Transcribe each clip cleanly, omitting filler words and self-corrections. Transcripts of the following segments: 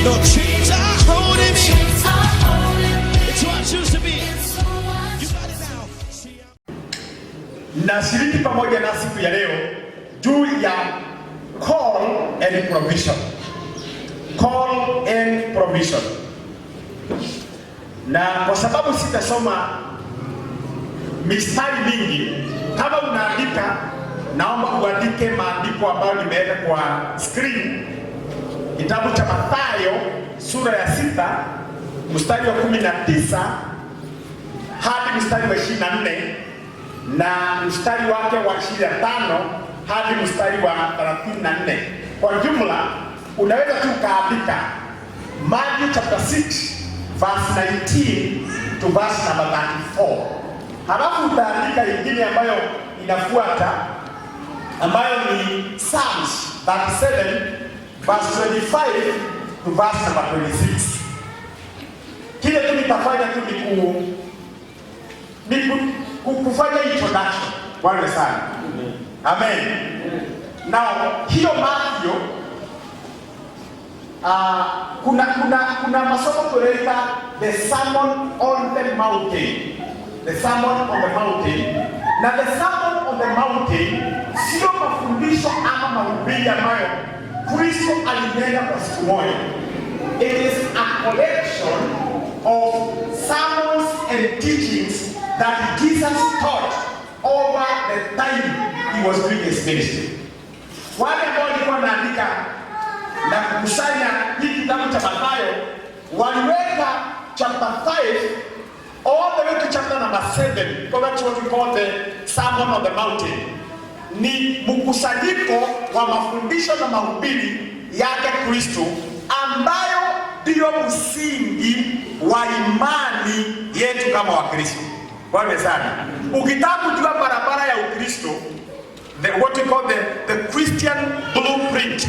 No chains are holding me. It's who I choose to be. You got it now. Nashiriki pamoja na siku ya leo juu ya call and provision. Call and provision. Na kwa sababu sitasoma mistari mingi, kama unaandika naomba uandike maandiko ambayo nimeweka kwa screen. Kitabu cha Mathayo sura ya 6 mstari wa 19 hadi mstari wa 24 na mstari wake wa 25 hadi mstari wa 34. Kwa jumla unaweza tu kaandika Matthew chapter 6 verse 19 to verse number 34. Halafu utaandika ingine ambayo inafuata ambayo ni Psalms 37 verse 25 to verse number 26. Kile tu nitafanya tu ni kufanya introduction. Bwana sana. Amen. Now, hiyo Matthew kuna masomo tunaita the Sermon on the Mountain. The Sermon on the Mountain. Na the Sermon on the Mountain sio mafundisho ama mahubiri ambayo Kristo alinena kwa siku moja. It is a collection of sermons and teachings that Jesus taught over the time he was doing his ministry. Wale ambao walikuwa wanaandika na kukusanya hii kitabu cha Mathayo waliweka chapter 5 all the way to chapter number 7, because that's what we call the Sermon on the Mountain. Ni mkusanyiko wa mafundisho na mahubiri yake Kristo ambayo ndio msingi wa imani yetu kama Wakristo. Bwana sana. Ukitaka kujua barabara ya Ukristo, what we call the Christian blueprint.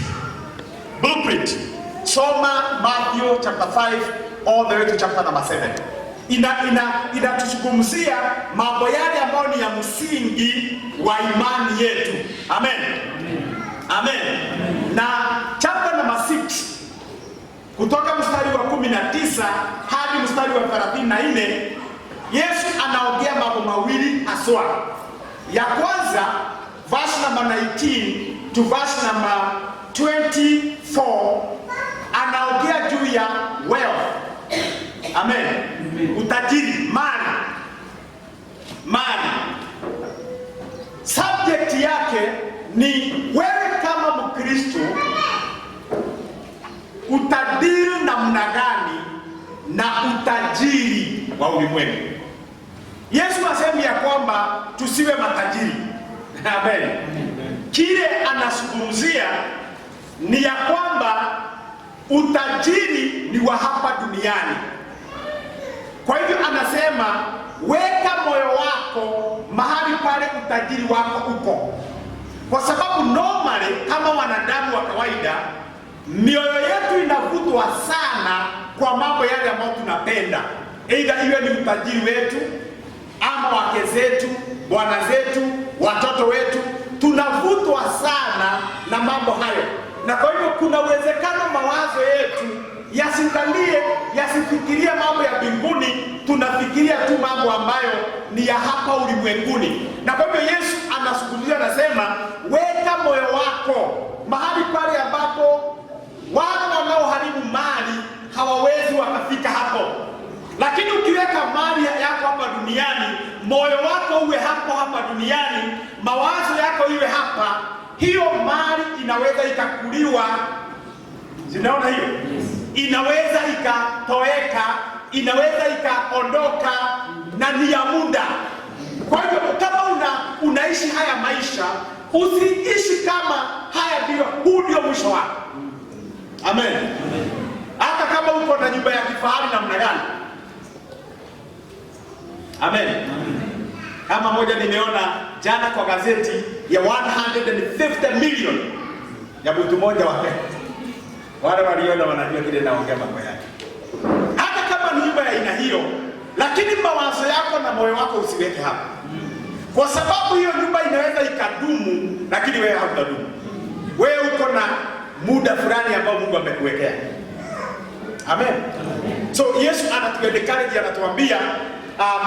Soma Matthew chapter 5 all the way to chapter number 7. Inatuzungumzia mambo yale ambayo ni ya msingi wa imani yetu. Amen. Amen. Na chapter number 6 kutoka mstari wa 19 hadi mstari wa 34, Yesu anaongea mambo mawili haswa. Ya kwanza verse number 19 to verse number 24 anaongea juu ya wealth. Amen. Utajiri, mali. Subject yake ni wewe kama Mkristo utadili namna gani na utajiri wa ulimwengu. Yesu asemi ya kwamba tusiwe matajiri. Amen. Kile anazungumzia ni ya kwamba utajiri ni wa hapa duniani. Kwa hivyo anasema weka moyo wako mahali pale utajiri wako uko. Kwa sababu normally kama wanadamu wa kawaida mioyo yetu inavutwa sana kwa mambo yale ambayo tunapenda. Either iwe ni utajiri wetu ama wake zetu, bwana zetu, watoto wetu, tunavutwa sana na mambo hayo. Na kwa hivyo kuna uwezekano mawazo yetu yasifikirie mambo ya mbinguni, tunafikiria tu mambo ambayo ni ya hapa ulimwenguni. Na kwa hivyo Yesu anazungumzia, anasema weka moyo wako mahali pale ambapo watu wanaoharibu mali hawawezi wakafika hapo. Lakini ukiweka mali yako hapa duniani, moyo wako uwe hapa duniani, mawazo yako iwe hapa, hiyo mali inaweza ikakuliwa. Zinaona hiyo? Inaweza ikatoweka, inaweza ikaondoka na ni ya muda. Kwa hivyo kama unaishi haya maisha, usiishi kama haya huu ndio mwisho wako. Amen. Hata kama uko na nyumba ya kifahari namna gani. Amen. Kama moja nimeona jana kwa gazeti ya 150 million ya mtu mmoja wa Kenya. Wale waliona wanajua kile naongea mambo yake. Hata kama nyumba ya aina hiyo, lakini mawazo yako na moyo wako usiweke hapo. Kwa sababu hiyo nyumba inaweza ikadumu, lakini wewe hautadumu. Wewe uko na muda fulani ambao Mungu amekuwekea. Amen. So Yesu anatuencourage, anatuambia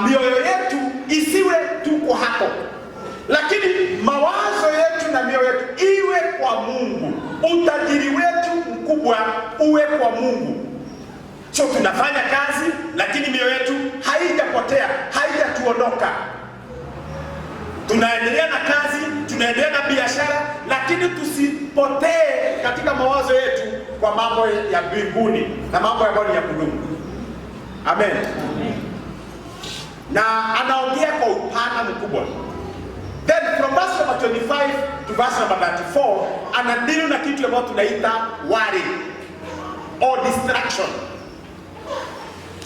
mioyo yetu isiwe tuko hapo, lakini mawazo yetu na mioyo yetu iwe kwa Mungu. Utajiri wetu mkubwa uwe kwa Mungu. So tunafanya kazi, lakini mioyo yetu haijapotea, haijatuondoka. Tunaendelea na kazi, tunaendelea na biashara, lakini tusipotee katika mawazo yetu kwa mambo ya mbinguni na mambo ambayo ni ya kudumu. Amen. Na anaongea kwa upana mkubwa. Then from verse number 25 to verse number 34 anadili na kitu ambacho tunaita worry or distraction.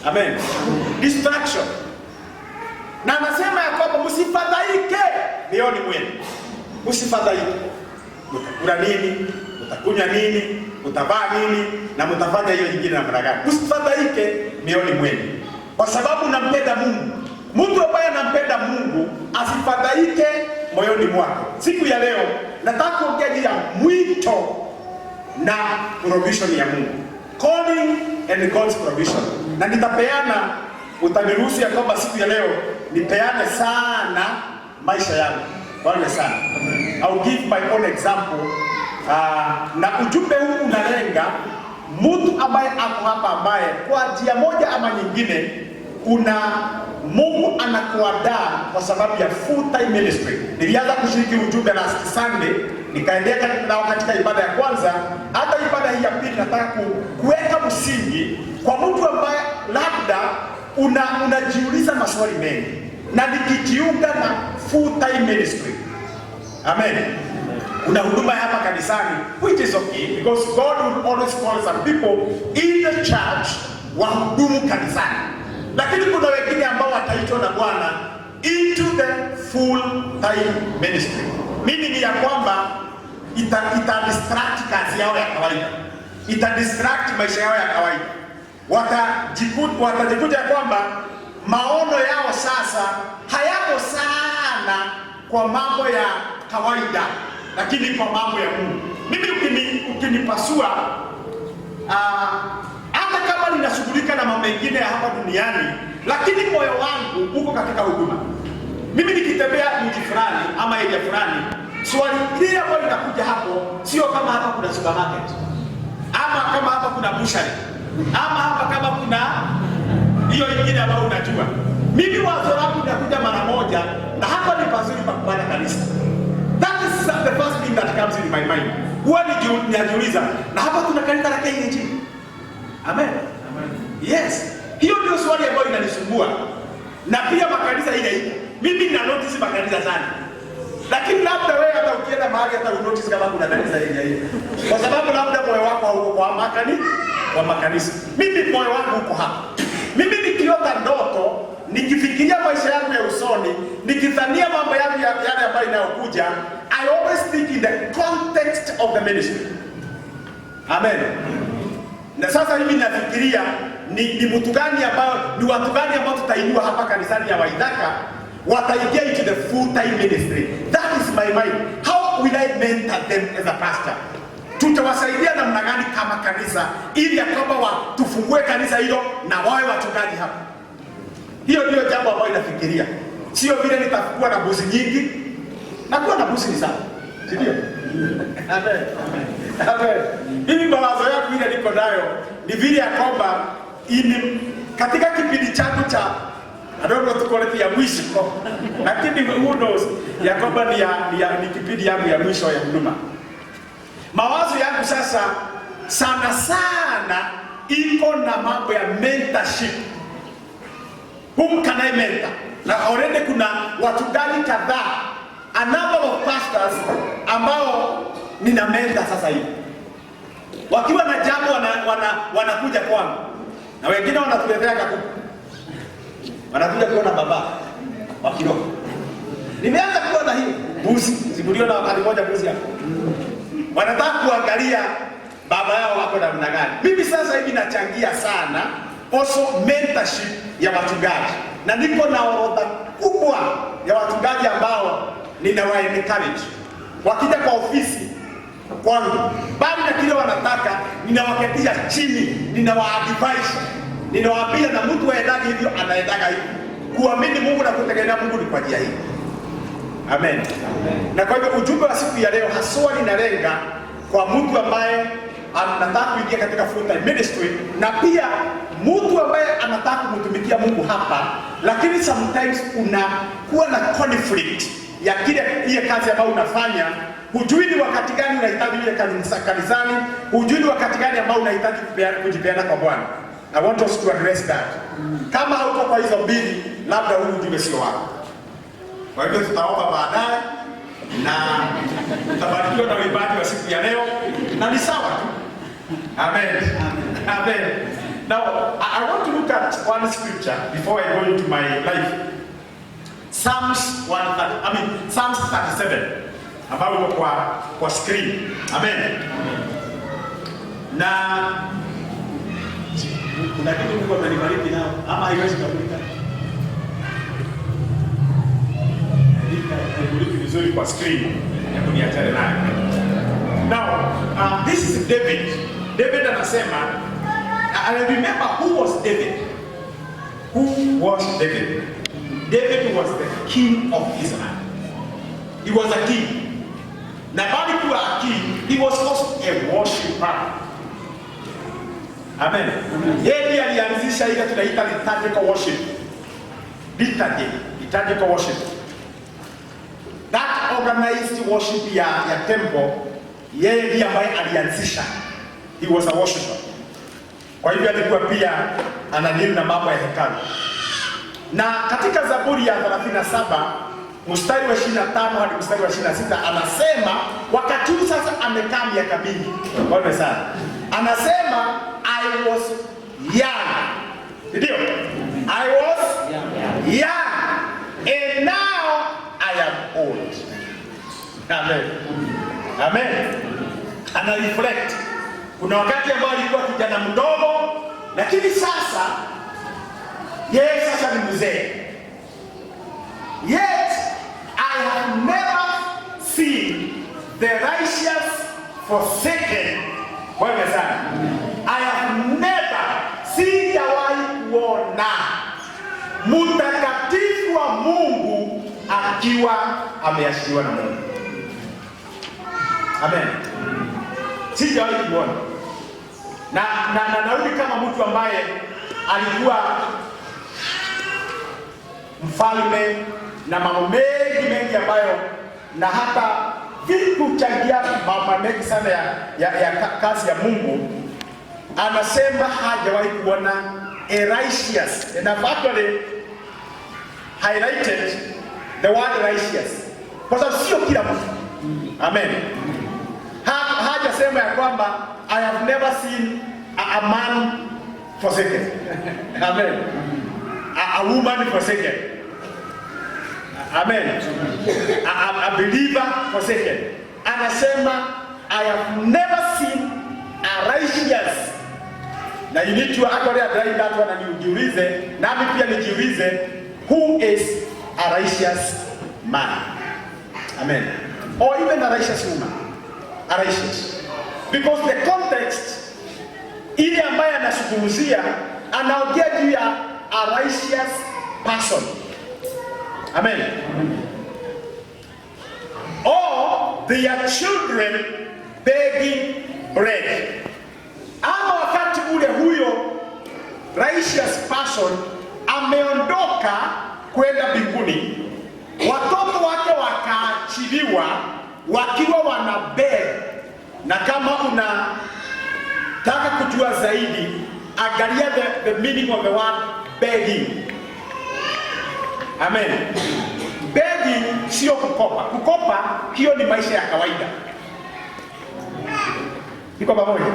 Amen. Distraction. Na anasema ya kwamba msifadhaike mioyoni mwenu. Msifadhaike. Utakula nini? Utakunywa nini? Utavaa nini? Na mtafanya hiyo nyingine namna gani? Msifadhaike mioyoni mwenu, kwa sababu nampenda Mungu. Mtu ambaye anampenda Mungu asifadhaike moyoni mwako. Siku ya leo nataka kuongea juu ya mwito na provision ya Mungu. Calling and God's provision. Na nitapeana, utaniruhusu ya kwamba siku ya leo nipeane sana maisha yangu. Bwana sana. I'll give my own example. Na ujumbe huu unalenga mtu ambaye ako hapa, ambaye kwa njia moja ama nyingine kuna Mungu anakuandaa kwa sababu ya full time ministry. Nilianza kushiriki ujumbe last Sunday, nikaendelea katika ibada ya kwanza, hata ibada hii ya pili nataka kuweka msingi kwa mtu ambaye labda unajiuliza maswali mengi na nikijiunga na full time ministry. Amen. Kuna huduma hapa kanisani, which is okay because God will always call some people in the church wahudumu kanisani. Lakini kuna wengine ambao wataitwa na Bwana into the full time ministry. Mimi ni ya kwamba ita distract kazi yao ya kawaida. Ita distract maisha yao ya kawaida. Watajikuta ya kwamba maono yao sasa hayako sana kwa mambo ya kawaida, lakini kwa mambo ya Mungu. Mimi ukinipasua hata kama ninashughulika na mambo mengine ya hapa duniani, lakini moyo wangu uko katika huduma. Mimi nikitembea mji fulani ama area fulani, swali hili ambalo linakuja hapo sio kama hapa kuna supermarket, ama kama hapa kuna bushari, ama hapa kama kuna hiyo ingine ambayo unajua. Mimi wazo langu linakuja mara moja, na hapa ni pazuri pa kupanda kanisa. That is the first thing that comes in my mind. Huwa nijiuliza, na hapa kuna kanisa la KNG. Amen. Yes. Hiyo ndio swali ambayo inanisumbua. Na pia makanisa ile iko. Mimi nina notice makanisa sana. Lakini labda wewe hata ukienda mahali hata unotice kama kuna kanisa ile hiyo. Kwa sababu labda moyo wako hauko kwa makanisa. Mimi moyo wangu uko hapa. Mimi nikiota ndoto, nikifikiria maisha yangu ya usoni, nikidhania mambo yangu yale ambayo inayokuja, I always think in the context of the ministry. Amen. Na sasa hivi nafikiria ni mtu gani ambao, ni watu gani ambao tutainua hapa kanisani ya Waithaka wataingia into the full time ministry. That is my mind. How will I mentor them as a pastor? Tutawasaidia namna gani kama kanisa ili ya kwamba tufungue kanisa hilo na wawe wachungaji hapa? Hiyo ndio jambo ambalo inafikiria. Sio vile nitakuwa na buzi nyingi. Na kuwa na buzi ni sawa. Ndio. Amen. Amen. Hivi mawazo yangu ile niko nayo ni vile ya kwamba katika kipindi changu cha adogo tukoleti ya mwisho, lakini who knows ya kwamba ni kipindi yangu ya mwisho ya huduma. Mawazo yangu sasa sana iko na mambo ya mentorship. Whom can I mentor? Na already kuna wachungaji kadhaa, a number of pastors ambao nina mentor sasa hivi. Wakiwa na jambo wanakuja kwangu. Na wengine wanatuletea kakuku. Wanakuja kuona baba wa kiroho. Nimeanza kuona hiyo buzi, simuliona wakati mmoja buzi hapo. Wanataka kuangalia baba yao wako namna gani. Mimi sasa hivi nachangia sana also mentorship ya wachungaji. Na niko na orodha kubwa ya wachungaji ambao ninawa encourage. Wakija kwa ofisi, kwangu, bali na kile wanataka ninawaketisha chini, ninawaadvise, ninawaambia na mtu aendaje hivyo anaendaga hivyo. Kuamini Mungu na kutegemea Mungu ni kwa njia hii. Amen. Na kwa hivyo ujumbe wa siku ya leo haswa ninalenga kwa mtu ambaye anataka kuingia katika full time ministry, na pia mtu ambaye anataka kumtumikia Mungu hapa, lakini sometimes unakuwa na conflict ya ile kazi ambayo unafanya. Hujui ni wakati gani unahitaji ile kanisani, hujui ni wakati gani ambao unahitaji kujipeana kwa Bwana. I want us to address that. Kama hauko kwa hizo mbili, labda huu ujumbe sio wako. Kwa hivyo tutaomba baadaye na tutabarikiwa na uimbaji wa siku ya leo, na ni sawa tu. Amen. Amen. Now, I want to look at one scripture before I go into my life. Psalms 37. Ambao uko kwa screen. Amen. Na kuna kitu Mungu amenibariki nao ama haiwezi kubadilika. Ndio vizuri kwa screen ya kuniachana nayo. Now, this is David. David anasema, I remember who was David. Who was David? David was the king of Israel. He was a king. Na bali kuwa a king, he was also a worshiper. Amen. Yeye alianzisha ile tunaita liturgical worship. Liturgical worship. That organized worship ya temple, yeye ndiye ambaye alianzisha. He was a worshiper. Kwa hivyo alikuwa pia anadili na mambo ya hekalu. Na katika Zaburi ya 37 mstari wa 25 hadi mstari wa 26 anasema, wakati huu sasa amekaa miaka mingi. Bwana sana. Anasema I was young. Ndio. I was young. And now I am old. Amen. Amen. Ana reflect. Kuna wakati ambao alikuwa kijana mdogo, lakini sasa yeye sasa ni mzee. Yet I have never seen the righteous forsaken. Bwana sana. I have never sijawahi kuona mtakatifu wa Mungu akiwa ameashiriwa na Mungu. Amen. Sijawahi kuona. Na narudi kama mtu ambaye alikuwa mfalme na mambo mengi ambayo na hata vitu changia mambo mengi sana ya kazi ya Mungu. Anasema hajawahi kuona a righteous, and I've actually highlighted the word righteous kwa sababu sio kila mtu. Amen. Hajasema ya kwamba I have never seen a man forsaken. Amen. A woman forsaken. Amen. A believer forsaken. Anasema I have never seen a righteous. Now you need to actually address that one and ujiulize, nami pia nijiulize, who is a righteous man? Amen. Or even a righteous woman. A righteous. Because the context ile ambaye anazungumzia anaongea juu ya a righteous person. Amen. Or their children begging bread. Ama wakati ule huyo righteous person ameondoka kwenda mbinguni, watoto wake wakaachiliwa wakiwa wana beg. Na kama unataka kujua zaidi, angalia the meaning of the word begging. Amen. Begging sio kukopa. Kukopa hiyo ni maisha ya kawaida. Niko pamoja?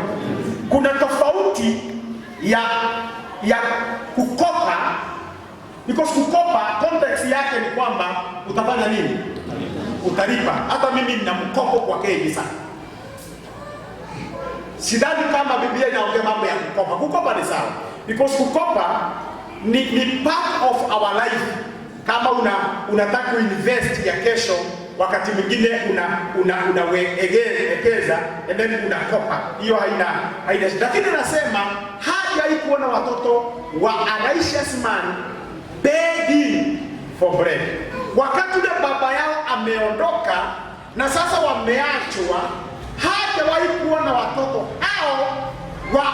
Kuna tofauti ya kukopa, because kukopa context yake ni kwamba utafanya nini? Utalipa. Hata mimi nina mkopo kwa KBC. Sidhani kama Biblia inaongea mambo ya kukopa. Kukopa ni sawa. Because kukopa ni part of our life. Kama unataka kuinvest ya kesho, wakati mwingine unawekeza and then unakopa. Hiyo haina. Lakini nasema hajawahi kuona watoto wa a righteous man begging for bread. Wakati ule baba yao ameondoka na sasa wameachwa, hajawahi kuona watoto hao wa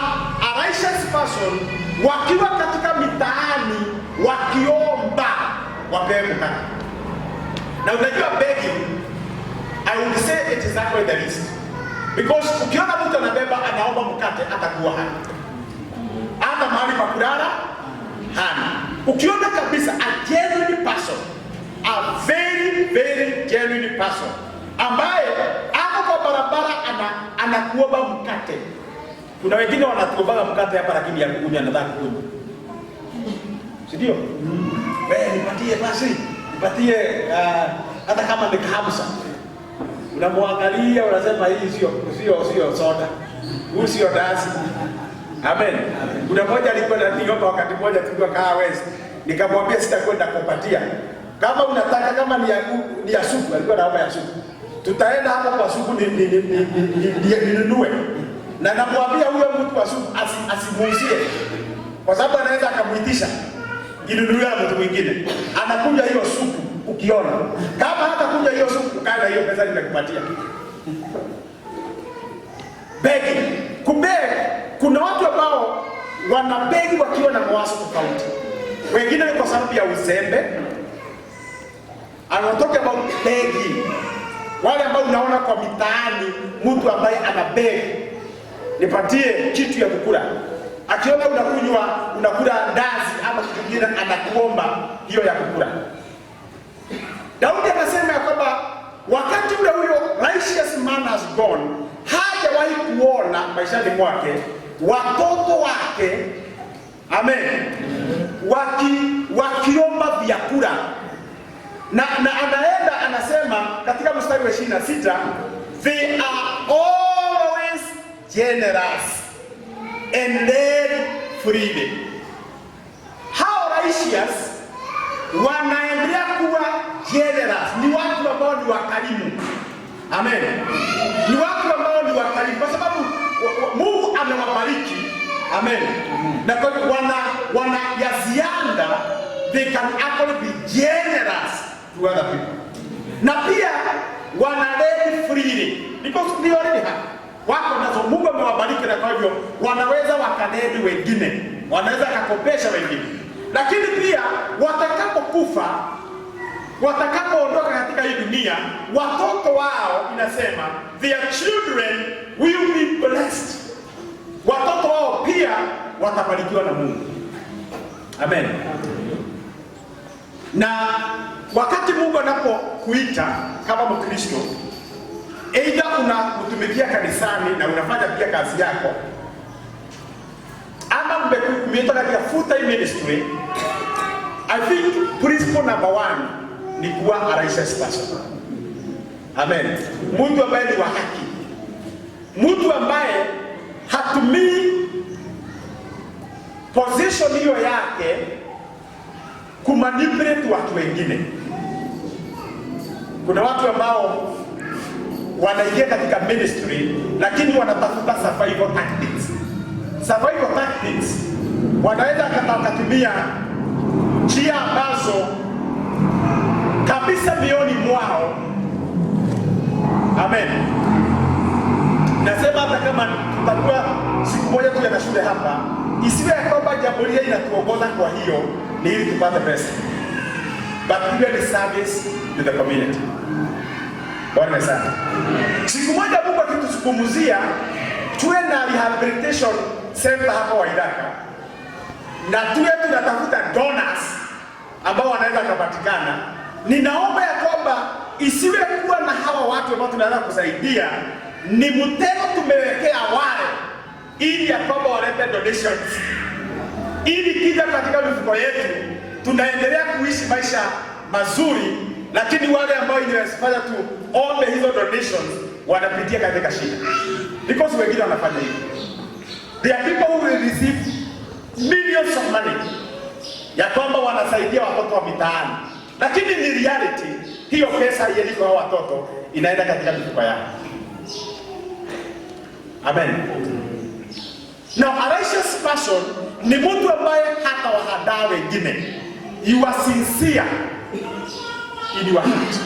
a righteous person wakiwa katika mitaani wakiomba wapewe mkate. Na unajua begging, I would say it is actually the least. Because ukiona mtu anabeba anaomba mkate atakuwa hana mahali pa kulala hana. Ukiona kabisa a genuine person, a very very genuine person ambaye ako kwa barabara anakuomba mkate. Kuna wengine wanatuomba mkate hapa lakini ya kukunywa anataka kunywa. Si ndio? Wewe nipatie basi, nipatie hata kama ni kahamsa. Unamwangalia unasema hii sio soda. Huu sio dasi. Amen. Kuna mmoja alikuwa ananiomba wakati mmoja tulikuwa Kawezi. Nikamwambia sitakwenda kupatia. Kama unataka kama ni ya supu, alikuwa anaomba ya supu. Tutaenda hapo kwa supu ninunue. Na namwambia huyo mtu wa supu asimuuzie. Kwa sababu anaweza akamuitisha inunuliwe na mtu mwingine. Anakuja hiyo supu ukiona. Kama hata kuja hiyo supu kana hiyo pesa nimekupatia. Begging. Kuna watu ambao wanabegi wakiwa na mawazo tofauti. Wengine ni kwa sababu ya uzembe. I'm talking about begging. Wale ambao unaona kwa mitaani mtu ambaye anabeg, nipatie kitu ya kukula. Akiona unakula ndazi ama kitu kingine anakuomba hiyo ya kukula. Daudi anasema ya kwamba wakati ule huyo righteous man has gone, hajawahi kuona maishani mwake watoto wake, amen, wakiomba vyakula. Na anaenda anasema katika mstari wa 26, they are always generous and led freely. How righteous wanaendelea kuwa generous, ni watu ambao ni wakarimu. Amen. Ni watu ambao ni wakarimu kwa sababu Mungu amewabariki. Amen. Na kwa wana ya ziada, they can actually be generous to other people. Na pia wana led freely because they already have. Wako nazo, Mungu amewabariki na kwa hivyo wanaweza wakanedi wengine, wanaweza kakopesha wengine. Lakini pia watakapokufa, watakapoondoka katika hii dunia, watoto wao inasema their children will be blessed. Watoto wao pia watabarikiwa na Mungu. Amen. Na wakati Mungu anapokuita kama Mkristo, aidha unamtumikia kanisani na unafanya pia kazi yako, ama umeitwa katika full time ministry, I think principle number 1 ni kuwa a righteous person. Amen. Mtu ambaye ni wa haki. Mtu ambaye hatumii position hiyo yake kumanipulate watu wengine. Kuna watu ambao wanaingia katika ministry lakini wanatafuta survival tactics. Survival tactics wanaweza kutumia njia ambazo kabisa mioni mwao. Amen. Nasema hata kama tutakuwa siku moja tuenda shule hapa, isiwe kwamba jambo hili inatuongoza kwa hiyo ni ili tupate pesa, but really service to the community. Bwana sana. Siku moja Mungu akituzungumzia tuwe na rehabilitation center hapa Waidaka, na tuwe tunatafuta donors ambao wanaweza kupatikana. Ninaomba ya kwamba isiwe kuwa na hawa watu ambao tunaweza kusaidia ni mtego tumewekea wale, ili ya kwamba walete donations, ili kija katika mifuko yetu tunaendelea kuishi maisha mazuri, lakini wale ambao inawezekana tu ombe hizo donations wanapitia katika shida, because wengine wanafanya hivyo. There are people who will receive millions of money ya kwamba wanasaidia watoto wa mitaani, lakini ni reality hiyo pesa iende kwa watoto, inaenda katika mifuko yao. Amen. Now a righteous person ni mtu ambaye hata wahadaa wengine. You are sincere in your heart.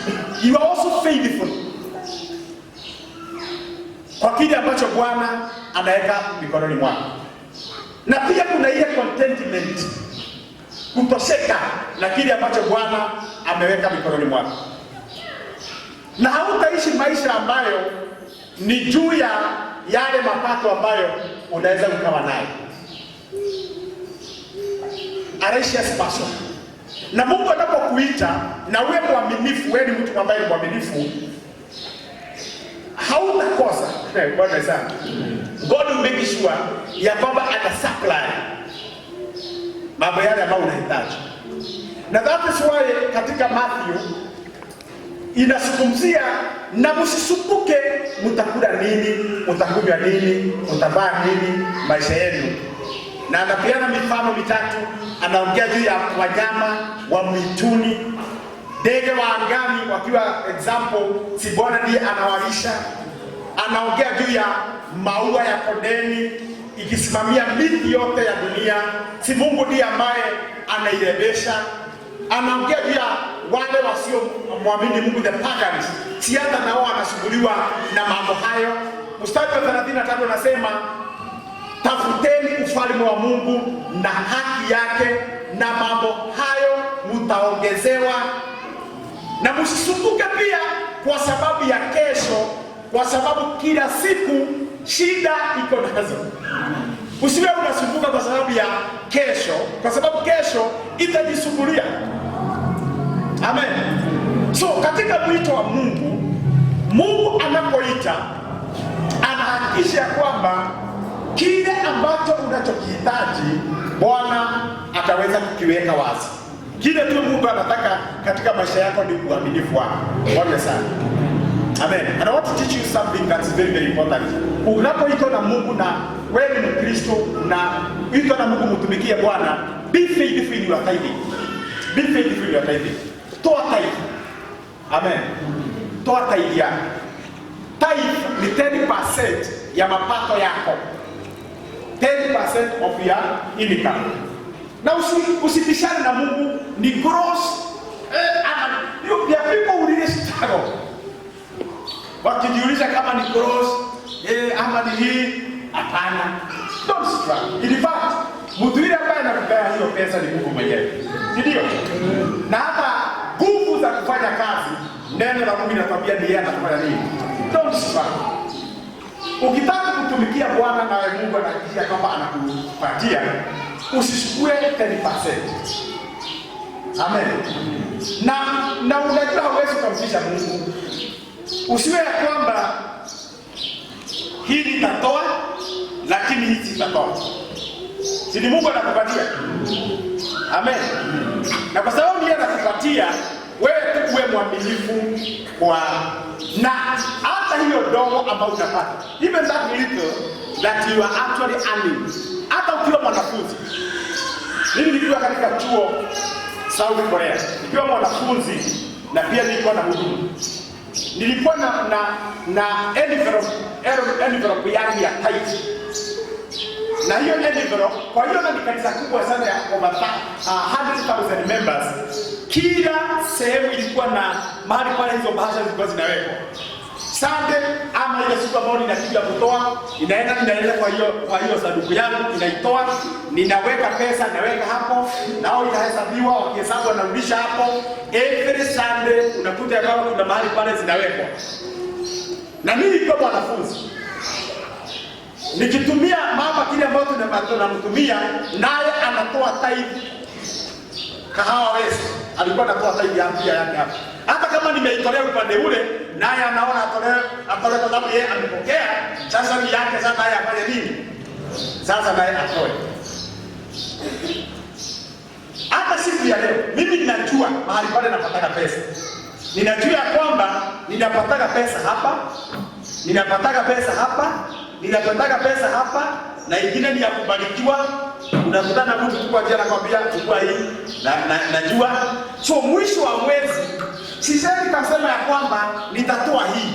You are also faithful kwa kile ambacho Bwana anaweka mikononi mwako. Na pia kuna ile contentment, kutosheka na kile ambacho Bwana ameweka mikononi mwako. Na hautaishi maisha ambayo ni juu ya yale mapato ambayo unaweza ukawa nayo. A righteous person. Na Mungu anapokuita na uwe mwaminifu, wewe ni mtu ambaye ni mwaminifu, hautakosa. Bwana sana. God will make sure ya kwamba ana supply mambo yale ambayo unahitaji. Na that is why katika Matthew inazungumzia na msisumbuke mtakula nini, mtakunywa nini, mtavaa nini maisha yenu. Na anapeana mifano mitatu, anaongea juu ya wanyama wa mwituni, ndege wa angani wakiwa example, si Bwana ndiye anawalisha. Anaongea juu ya maua ya kondeni ikisimamia miti yote ya dunia, si Mungu ndiye ambaye anairebesha. Anaongea juu ya wale wasio muamini Mungu, the pagans, si hata nao wanashughuliwa na mambo hayo. Mstari wa 33 anasema tafuteni ufalme wa Mungu na haki yake, na mambo hayo mtaongezewa. Na msisumbuke pia kwa sababu ya kesho, kwa sababu kila siku shida iko nazo. Usiwe unasumbuka kwa sababu ya kesho, kwa sababu kesho itajisumbulia. Amen. So katika mwito wa Mungu, Mungu anapoita anahakikisha kwamba kile ambacho unachokihitaji Bwana ataweza kukiweka wazi. Kile tu Mungu anataka katika maisha yako ni uaminifu wako. Bwana sana. Amen. And I want to teach you something that's very very important. Unapoitwa na Mungu na wewe ni Mkristo na uitwa na Mungu mtumikie Bwana, be faithful in your tithing. Be faithful in your tithing. Toa tithe. Amen. Toa tithe yako. Tithe ni 10% ya mapato yako. 10% of your income. Na usibishane na Mungu ni gross. There are people who really struggle. Wakijiuliza kama ni gross, ama ni hii, hapana. Don't struggle. In fact, mtu yule ambaye anakupea hiyo pesa ni Mungu mwenyewe. Ndio? Na hata nguvu za kufanya kazi, neno la Mungu linatuambia ndiye anafanya nini. Don't struggle. Ukitaka kutumikia Bwana na Mungu anahakikisha kwamba anakupatia, usichukue 10%. Amen. Na unajua hauwezi kumfisha Mungu. Usiwe ya kwamba hili nitatoa lakini hizi nitatoa. Si Mungu anakupatia. Amen. Na kwa sababu yeye anakupatia, wewe tu uwe mwaminifu kwa na hata hiyo dogo ambayo utapata. Even that little that you are actually earning. Hata ukiwa mwanafunzi. Mimi nilikuwa katika chuo South Korea. Nikiwa mwanafunzi na pia nilikuwa na hudumu. Nilikuwa na envelope yangu ya tithe. Na hiyo envelope, kwa hiyo ni kanisa kubwa sana ya over 100,000 members. Kila sehemu ilikuwa na mahali pale hizo bahasha zilikuwa zinawekwa. Sunday ama ile siku ambayo ninakuja kutoa, ninaenda kwa hiyo sanduku yangu, ninaitoa, ninaweka pesa, naweka hapo, nao inahesabiwa, wakihesabu wanarudisha hapo. Every Sunday unakuta kama kuna mahali pale zinawekwa. Na mimi nilikuwa mwanafunzi, nikitumia mama kile ambacho tunamtumia, naye anatoa tithe. Kahawa wewe alikuwa anatoa tithe yake hapo. Hata kama nimeitolea upande ule, naye anaona atolee kwa sababu yeye amepokea, sasa ni yake, sasa naye afanye nini? Sasa naye atoe. Hata siku ya leo mimi ninajua mahali pale napataka pesa. Ninajua kwamba ninapataka pesa hapa, ninapataka pesa hapa, ninapataka pesa hapa, na ingine ni ya kubarikiwa. Unakutana mtu kwa jana kwambia chukua hii, najua. So mwisho wa mwezi Sisemi kasema ya kwamba nitatoa hii,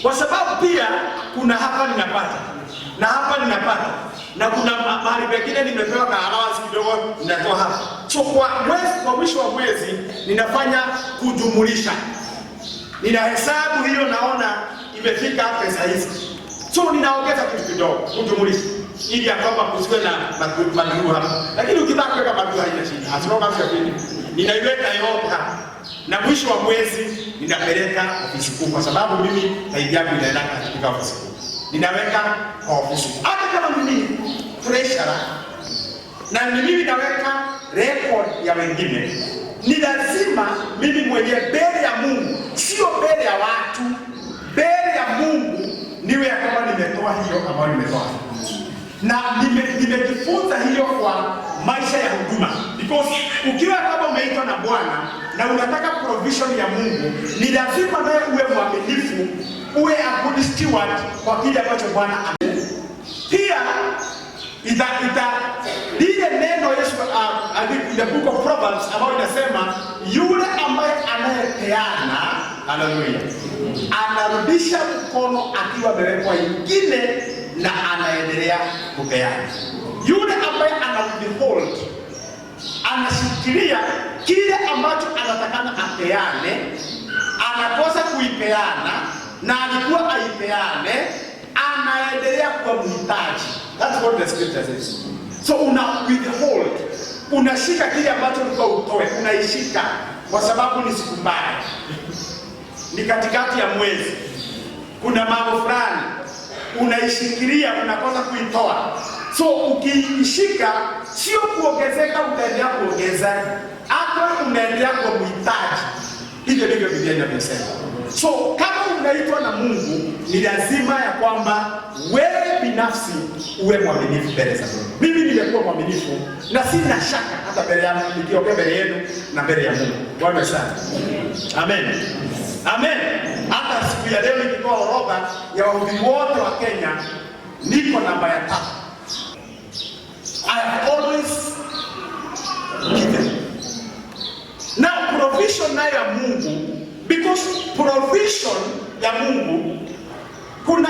kwa sababu pia kuna hapa ninapata na hapa ninapata na kuna mahali pengine nimepewa allowance kidogo ninatoa hapa. So kwa mwisho wa mwezi ninafanya kujumulisha, ninahesabu hiyo, naona imefika pesa hizi, so ninaongeza kitu kidogo kujumulisha, ili ya kwamba kusiwe na maduru hapa. Lakini ukitaka kuweka maduru haina shida, hatunaona kazi ya pili, ninaiweka yote hapa na mwisho wa mwezi ninapeleka ofisi kuu, kwa sababu mimi haijabu inaenda katika ofisi kuu, ninaweka kwa ofisi kuu. Hata kama mimi treasurer na mimi naweka record ya wengine, ni lazima mimi mwenyewe mbele ya Mungu, sio mbele ya watu, mbele ya Mungu niwe ya kama nimetoa hiyo ambayo nimetoa. Na nimejifunza hiyo kwa maisha ya huduma, because ukiwa kama umeitwa na Bwana na unataka provision ya Mungu, ni lazima nawe uwe mwaminifu, uwe a good steward kwa kile ambacho Bwana ame. Pia lile neno Yesu in the book of Proverbs ambayo inasema yule ambaye anayepeana, haleluya, anarudisha mkono akiwa amewekwa ingine na anaendelea kupeana. Yule ambaye anawithhold, anashikilia kile ambacho anatakana apeane, anakosa kuipeana na alikuwa aipeane, anaendelea kuwa mhitaji. That's what the scripture says. So una withhold, unashika kile ambacho ulikuwa utoe, unaishika kwa sababu ni siku mbaya, ni katikati ya mwezi, kuna mambo fulani unaishikilia, unakosa kuitoa. So ukiishika, sio kuongezeka, utaendelea kuongeza, hata unaendelea kwa mhitaji. Hivyo ndivyo Biblia inavyosema. So kama unaitwa na Mungu, ni lazima ya kwamba wewe binafsi uwe mwaminifu mbele za Mungu. Mimi nimekuwa mwaminifu na sina shaka hata mbele yangu, nikiongea mbele yenu na mbele ya Mungu. Bwana sana. Amen. Amen. Hata siku ya leo nikitoa orodha ya wahubiri wote wa Kenya, niko namba ya 3. I have always given. Now provision nayo ya Mungu, because provision ya Mungu kuna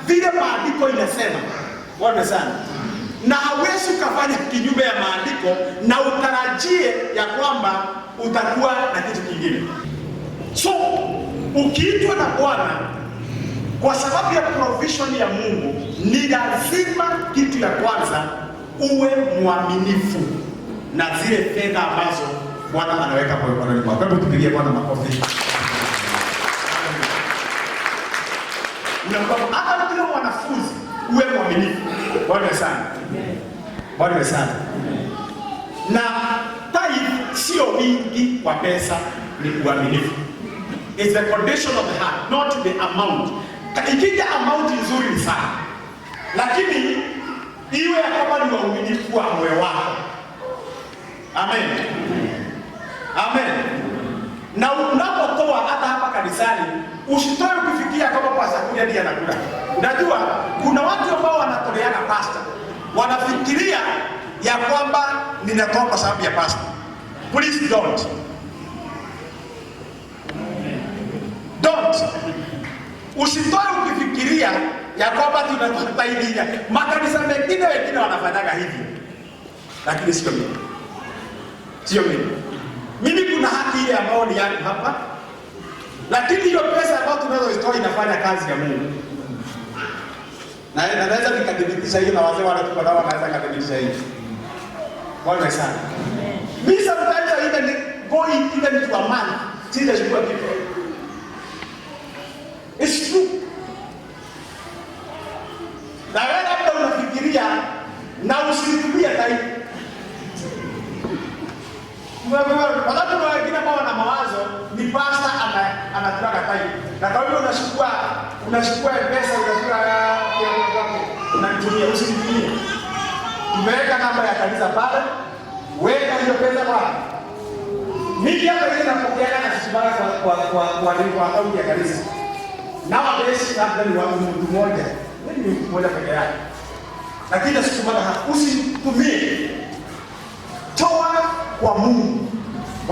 vile maandiko inasema. Bwana sana. Na hawezi kufanya kinyume ya maandiko na utarajie ya kwamba utakuwa na kitu kingine. So ukiitwa na Bwana kwa sababu ya provision ya Mungu, ni lazima kitu ya kwanza uwe mwaminifu na zile fedha ambazo Bwana anaweka kwa mkononi mwako. Hebu tupigie Bwana makofi. Hata kila mwanafunzi uwe mwaminifu. Bwana sana. Bwana sana. Na tithe sio wingi kwa pesa, ni uaminifu. It's the condition of the heart, not the amount. Ikija amount nzuri sana, lakini iwe kama ni uaminifu wa moyo wako. Amen. Amen. Na unapotoa hata hapa kanisani, usitoe ukifikia kama pasta kuja ndiye anakula. Unajua kuna watu ambao wanatoleana pasta, wanafikiria ya kwamba ninatoa kwa sababu ya pasta. Please don't. Don't. Usitoe ukifikiria ya kwamba tunatafuta hivi. Makanisa mengine wengine wanafanyaga hivi, lakini sio mimi. Sio mimi. Mimi kuna haki ile ambayo ni yangu hapa, lakini hiyo pesa ambayo tunazoitoa inafanya kazi ya Mungu. Na naweza nikadhibitisha hiyo, na wazee wale tuko nao wanaweza kudhibitisha hiyo. Bwana sana. Mimi sometimes I even go even to a man, see the people. It's true. Na wewe labda unafikiria na usitumie taifa. Wakati wengine ambao wana mawazo ni pasta anatoa taifa. Na kwa hiyo unachukua pesa unatumia, usitumie. Umeweka namba ya kanisa pale, weka hiyo pesa pale. Mimi hapa hivi napokea na sibara kwa akaunti ya kanisa. Nowadays labda ni mtu mmoja, ni mtu mmoja peke yake. Lakini sikumana usitumie. Toa kwa Mungu.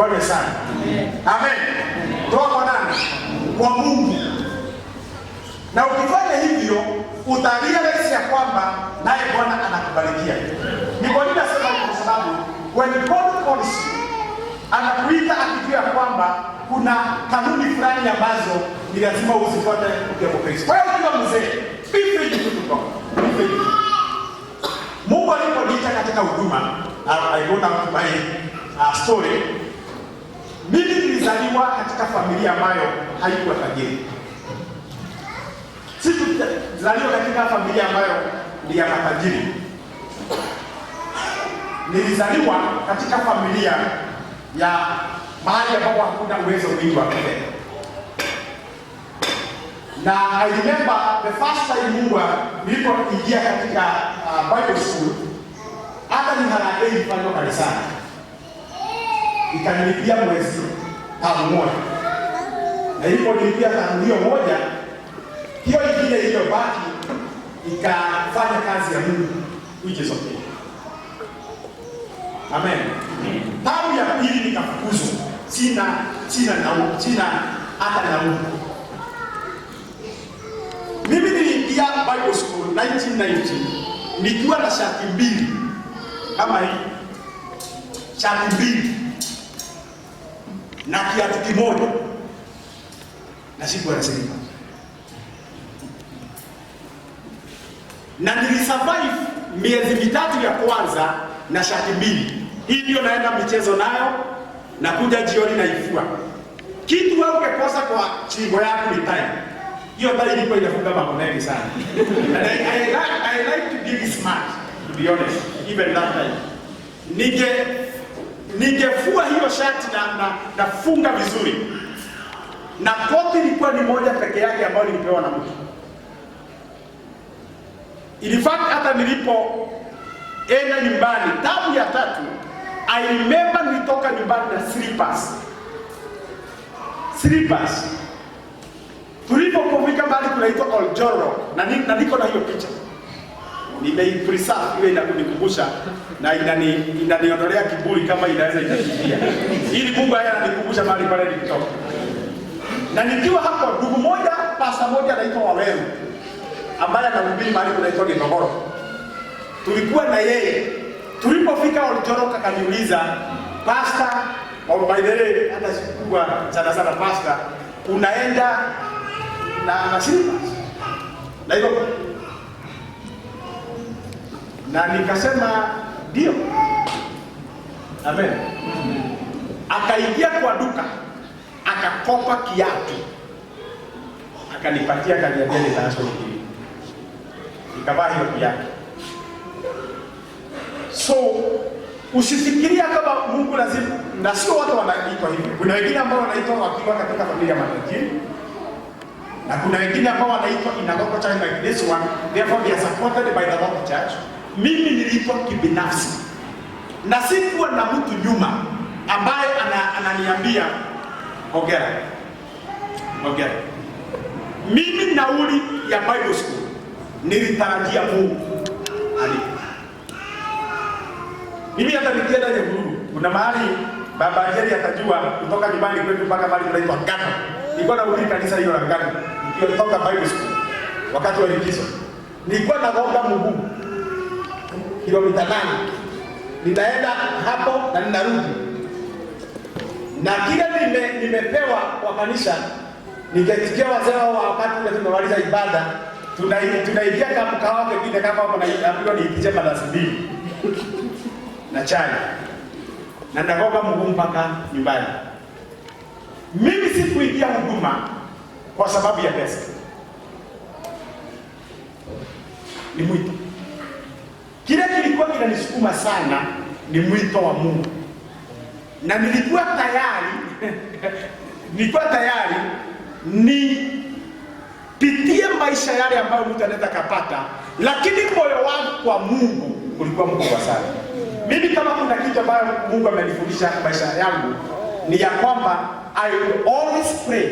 Bwana sana. Amen. Toa kwa nani? Kwa Mungu. Na ukifanya hivyo utarealize ya kwamba naye Bwana anakubarikia. Ni kwa nini nasema hivi? Kwa sababu when God calls you, anakuita akijua kwamba kuna kanuni fulani ambazo ni lazima uzifuate ukiwa Mkristo. Kwa hiyo ukiwa mzee, be faithful to God. Be faithful. Mungu aliponiita katika huduma, I go now to my story. Mimi nilizaliwa katika familia ambayo haikuwa tajiri. Sikuzaliwa katika familia ambayo ni ya matajiri. Nilizaliwa katika familia ya mahali ambapo hakuna uwezo mwingi wa kifedha. Na I remember the first time Mungu nilipoingia katika Bible school, hata ni harambee ilifanywa kanisani. Ikanilipia mwezi tano moja. Na hivyo nilipia tano hiyo moja, hiyo ingine iliyobaki ikafanya kazi ya Mungu, which is okay. Amen. Tamu ya pili nikafukuzwa. Sina hata nauli. Mimi niliingia Bible school 1990 nikiwa na shati mbili kama hii. Shati mbili na kiatu kimoja. Na sikuwa na silipa. Na nilisurvive miezi mitatu ya kwanza na shati mbili. Hivyo naenda michezo nayo na kuja jioni naifua. Kitu wewe ungekosa kwa chingo yako ni time. Hiyo time ilikuwa inafunga mambo mengi sana. And I like to be smart, to be honest, even that time. Ningefua hiyo shati na funga vizuri. Na koti ilikuwa ni moja peke yake ambayo nilipewa na mtu. In fact hata nilipoenda nyumbani tabu ya tatu, I remember nilitoka nyumbani na slippers. Tulipofika mahali kunaitwa Oljoro na niko na hiyo picha. Nimeipreserve ile inakunikumbusha na inaniondolea kiburi kama inaweza ikakimbia. Ili Mungu haya ananikumbusha mahali pale nilitoka. Na nikiwa hapo ndugu moja, pasta moja anaitwa Waweru, ambaye anahubiri mahali kunaitwa Githogoro. Tulikuwa na yeye. Tulipofika Oljoro akaniuliza, "Pastor, au by the way, hata sikuwa sana pastor, unaenda na slippers?" Na hivyo na nikasema ndio. Amen. Akaingia kwa duka, akakopa kiatu. Akanipatia kaniambia nitaanza hiki. Nikavaa hiyo kiatu. So usifikiria kama Mungu lazima, na sio watu wanaitwa hivi. Kuna wengine ambao wanaitwa wakiwa katika familia matajiri. Na kuna wengine ambao wanaitwa in a local church like this one, therefore they are supported by the local church. Mimi niliitwa kibinafsi. Na sikuwa na mtu nyuma ambaye ananiambia hongera. Mimi nauli ya Bible school nilitarajia Mungu alipo. Mimi hata nikienda Nyahururu, kuna mahali baba Jerry atajua kutoka nyumbani kwetu mpaka mahali kunaitwa Ngano. Nilikuwa nahubiri kanisa hilo la Ngano nikitoka Bible school wakati wa likizo. Nilikuwa nagonga mguu kilomita 8. Ninaenda hapo na ninarudi. Na kile nimepewa kwa kanisa, niketikia wazee wa wakati ule tumemaliza ibada, tunaingia kama mkahawa pengine kama hapo na hapo ni kijema la sibili. Na chai. Na nagonga mguu mpaka nyumbani. Mimi sikuingia huduma kwa sababu ya pesa. Ni mwito. Kile kilikuwa kinanisukuma sana ni mwito wa Mungu. Na nilikuwa tayari nipitie maisha yale ambayo mtu anaweza kapata, lakini moyo wangu kwa Mungu ulikuwa mkubwa sana. Mimi kama kuna kitu ambayo Mungu amenifundisha maisha yangu ni ya kwamba I will always pray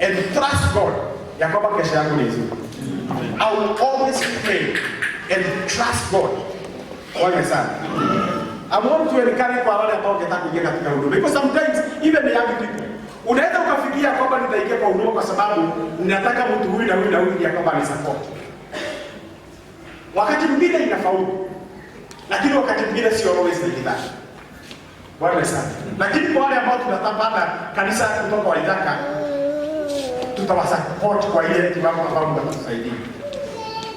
and trust God ya kwamba kesho yangu ni nzuri. I will always pray and trust God. Wale sana. I want to encourage kwa wale ambao wangetaka kuingia katika huduma. Because sometimes even the young people unaweza ukafikiria kwamba nitaingia kwa huduma kwa sababu ninataka mtu huyu na huyu na huyu ya kwamba ni support. Wakati mwingine inafaulu. Lakini wakati mwingine sio always like that. Bwana sana. Lakini kwa wale ambao tunatapata kanisa kutoka Waithaka tutawasupport kwa ile kiwango ambao mtatusaidia.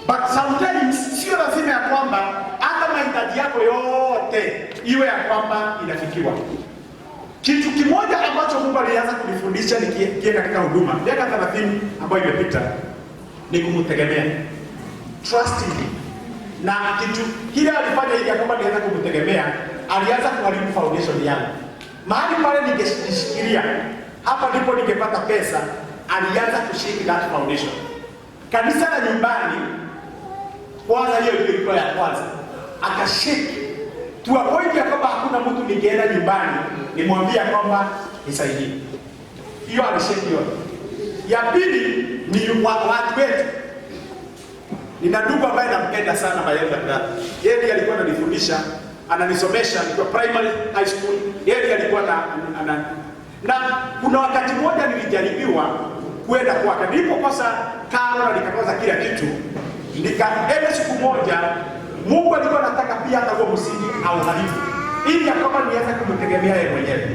But sometimes sio lazima ya kwamba hata mahitaji yako yote iwe ya kwamba inafikiwa. Kitu kimoja ambacho Mungu alianza kunifundisha nikiingia katika huduma miaka 30 ambayo imepita ni kumtegemea. Trusting him. Na kitu kile alifanya ili kwamba nianza kumtegemea, alianza kuharibu foundation yangu. Mahali pale ningeshikilia, hapa ndipo ningepata pesa, alianza kushake that foundation. Kanisa la nyumbani kwanza, hiyo ndio ilikuwa ya kwanza. Akashake to a point ya kwamba hakuna mtu ningeenda nyumbani nimwambia kwamba nisaidie. Hiyo alishake hiyo. Ya pili ni watu wetu. Nina ndugu ambaye nampenda sana Mayenda brother. Yeye alikuwa ananifundisha, ananisomesha nikiwa primary high school. Yeye alikuwa na kuna wakati mmoja nilijaribiwa kwenda kwake. Nilipokosa karo na nikakosa kila kitu. Nikaenda siku moja, Mungu alikuwa anataka pia hata kwa msingi au halifu. Ili kama nianze kumtegemea yeye mwenyewe.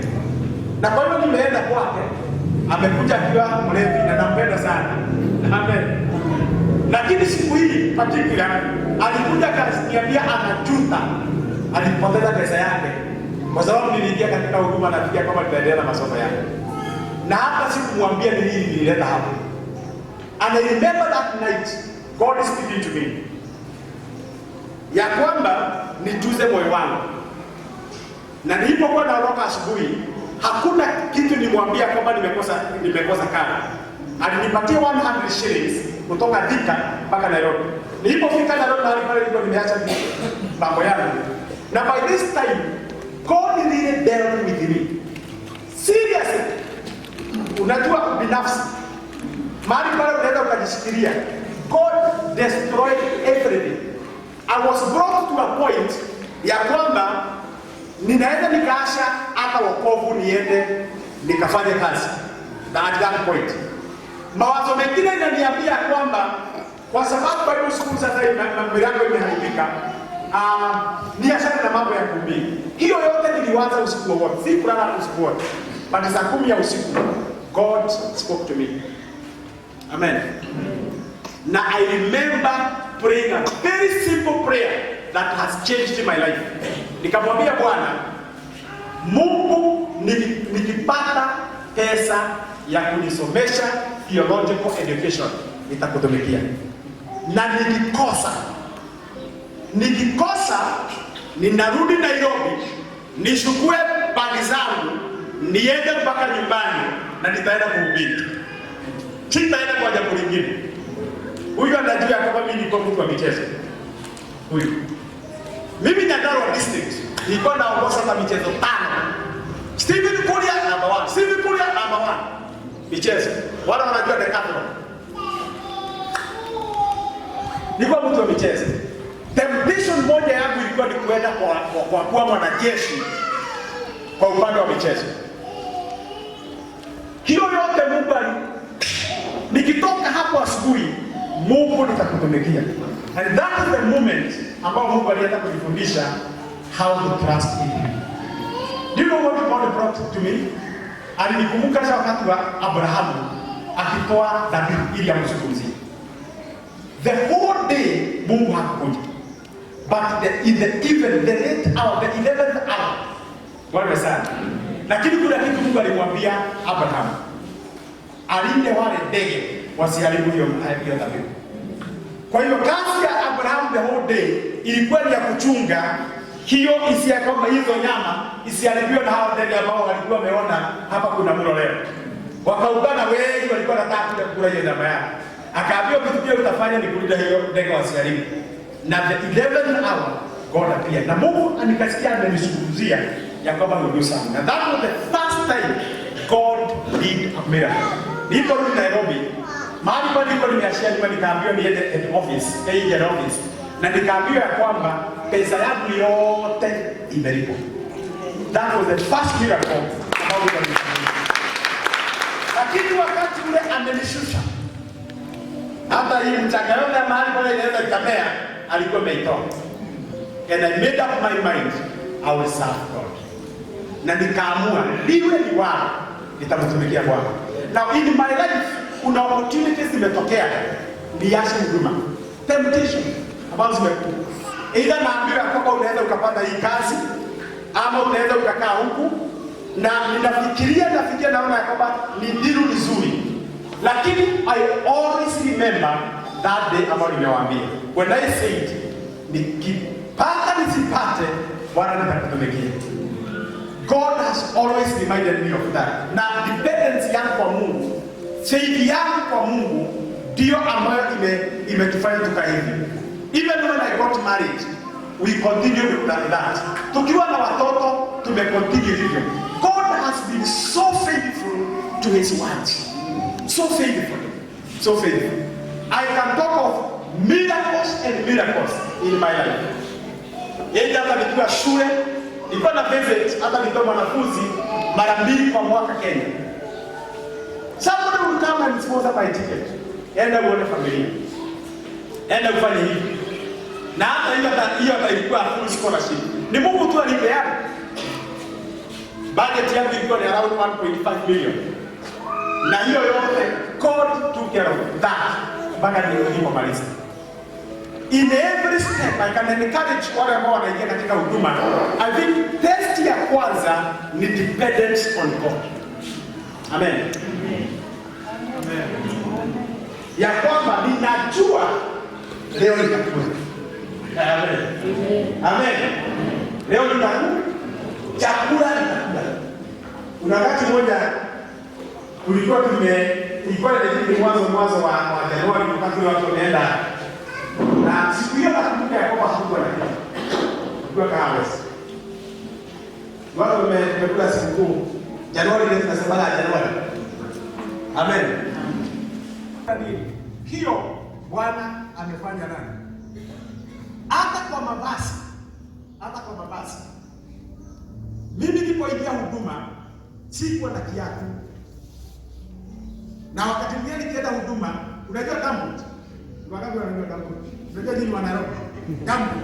Na kwa hiyo nimeenda kwake. Amekuja akiwa mlevi na nampenda sana. Amen. Lakini siku hii particular alikuja akaniambia anajuta alipoteza pesa yake kwa sababu niliingia katika huduma na fikia kama nitaendelea na masomo yake. Na hata sikumwambia ni nini nilileta hapo. And I remember that night God is speaking to me. Ya kwamba nituze moyo wangu. Na nilipokuwa naondoka asubuhi, hakuna kitu nimwambia kwamba nimekosa karo. Alinipatia 100 shillings kutoka Thika mpaka Nairobi. Nilipofika Nairobi na pale nilikuwa nimeacha mambo yangu. Na by this time God really dealt with me. Seriously. Unajua binafsi. Mahali pale unaweza ukajishikilia. God destroyed everything. I was brought to a point ya kwamba ninaweza nikaasha hata wokovu niende nikafanye kazi. Na at that point mawazo mengine inaniambia kwamba kwa sababu Bible school sasa milango imeharibika, niachane na mambo ya kuhubiri. Hiyo yote niliwaza usiku wote. Si kulala usiku wote. But saa 10 ya usiku God spoke to me. Amen. Now I remember praying a very simple prayer that has changed my life. Nikamwambia Bwana, Mungu nikipata pesa ya kunisomesha theological education nitakutumikia. Na nikikosa ninarudi Nairobi, nishukue bagi zangu, niende mpaka nyumbani na nitaenda kuhubiri. Sitaenda kwa jambo lingine. Huyu anajua kama mimi niko mtu wa michezo. Huyu. Mimi Nyandarua district nilikuwa naongoza kwa michezo 5. Stephen Kuria number 1. Stephen Kuria number 1. Michezo. Wala wanajua decathlon. Nilikuwa mtu wa michezo. Temptation moja yangu ilikuwa ni kuenda kwa kuwa mwanajeshi kwa upande wa michezo. Hiyo yote Mungu nikitoka hapo asubuhi, Mungu nitakutumikia. And that is the moment ambao Mungu alianza kujifundisha how to trust him. Do you know what God brought to me? Alinikumbuka wakati wa Abrahamu akitoa dhabihu ili amzungumzie. The whole day Mungu hakuja. But in the late hour, the 11th hour, Bwana sana. Lakini kuna kitu Mungu alimwambia Abrahamu. Alinde wale ndege wasiharibu hiyo dhabihu. Kwa hiyo kazi ya Abraham the whole day ilikuwa ni ya kuchunga hiyo isiya kwamba hizo nyama isiharibiwe na hao ndege ambao walikuwa wameona hapa kuna mlo leo. Wakaungana wengi walikuwa wanataka kula hiyo nyama yao. Akaambia kitu kile utafanya ni kulinda hiyo ndege wasiharibu. Na the 11th hour God appeared. Na Mungu anikasikia amenizungumzia ya kwamba ndio sana. And that was the first time God did a miracle. Niliporudi Nairobi, mahali pa nilipo nimeashia nikaambiwa niende head office, agent office. Na nikaambiwa ya kwamba pesa yangu yote imelipwa. That was the first miracle about the mission. Lakini wakati ule amenishusha, hata hii mchanga yote mahali pale inaweza ikamea, alikuwa ameitoa. And I made up my mind, I will serve God. Na nikaamua liwe liwalo, nitamtumikia Bwana. Now in my life, kuna opportunities zimetokea, niache huduma. Temptation ambazo zimekuja. Either naambiwa kwamba unaweza ukapata hii kazi, ama unaweza ukakaa huku, na ninafikiria naona kwamba ni deal nzuri. Lakini I always remember that day ambayo nimewaambia. When I said, nikipata nisipate, Bwana nitakutumikia. God has always reminded me of that. Na dependence yangu kwa Mungu, faith yangu kwa Mungu, ndio ambayo imetufanya tukahivi. Even when I got married, we continued with that. Tukiwa na watoto, tumecontinue hivyo. God has been so faithful to his word. So faithful. So faithful. I can talk of miracles and miracles in my life. Yeye hata nikiwa shule, nilikuwa na visit hata nikiwa mwanafunzi mara 2 kwa mwaka Kenya. Somebody will come and sponsor my ticket. Enda uone familia. Enda ufanye hivi. Na hata hiyo ilikuwa full scholarship. Ni Mungu tu alipeana. Budget yangu ilikuwa ni around 1.5 million. Na hiyo yote God took care of that. Mpaka nilipomaliza. In every step I can encourage wale ambao wanaingia katika huduma. I think test ya kwanza ni dependence on God. Amen. Amen. Ya kwamba ninajua leo nitakuwa. Amen. Amen. Leo nitakuwa chakula nitakula. Kuna wakati mmoja kulikuwa ilikuwa ni mwanzo wa Januari, wakati watu wanaenda na siku hiyo nakumbuka ya kwamba hakuwa na kitu. Kwa kahawa. Watu wamekula siku Januari ndio tunasema Januari. Amen. Hiyo Bwana amefanya nani? Hata kwa mabasi. Mimi nilipoingia huduma sikuwa na kiatu. Na wakati mwingine nikienda huduma, unajua gambut? Wakati wanajua gambut. Unajua nini maana yake? Gambut.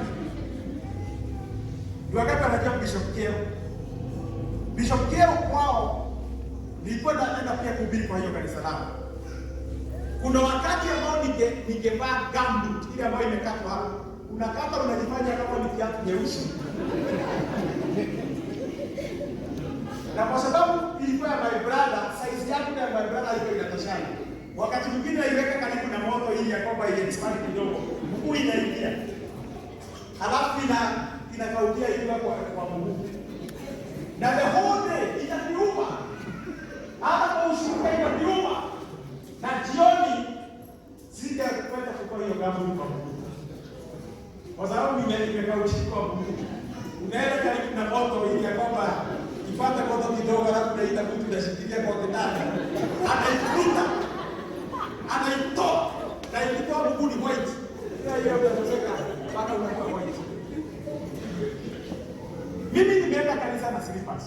Wakati wanajua Bishop Kero kwao nilikuwa naenda pia kuhubiri kwa hiyo kanisa lao. Kuna wakati ambao ningevaa gambut ile ambayo imekatwa hapo. Unakata unajifanya kama ni kiatu nyeusi. Na kwa sababu ilikuwa ya my brother, size yake na my brother ilikuwa inatoshana. Wakati mwingine naiweka karibu na moto ili ya kwamba iexpand kidogo. Mguu inaingia. Halafu inakaukia hiyo kwa mguu. Na the whole day inaniuma. Hata kwa ushuhuda inaniuma. Na jioni sitakwenda kutoa hiyo gamu kwa mguu. Kwa sababu nimekaukia kwa mguu. Unaenda karibu na moto ili ya kwamba ipate moto kidogo alafu naita mtu nashikilia kwa kitanda. Anaitoa na ilikuwa mguu ni white. Hiyo unataka mpaka unakuwa white. Mimi nimeenda kanisa na slippers.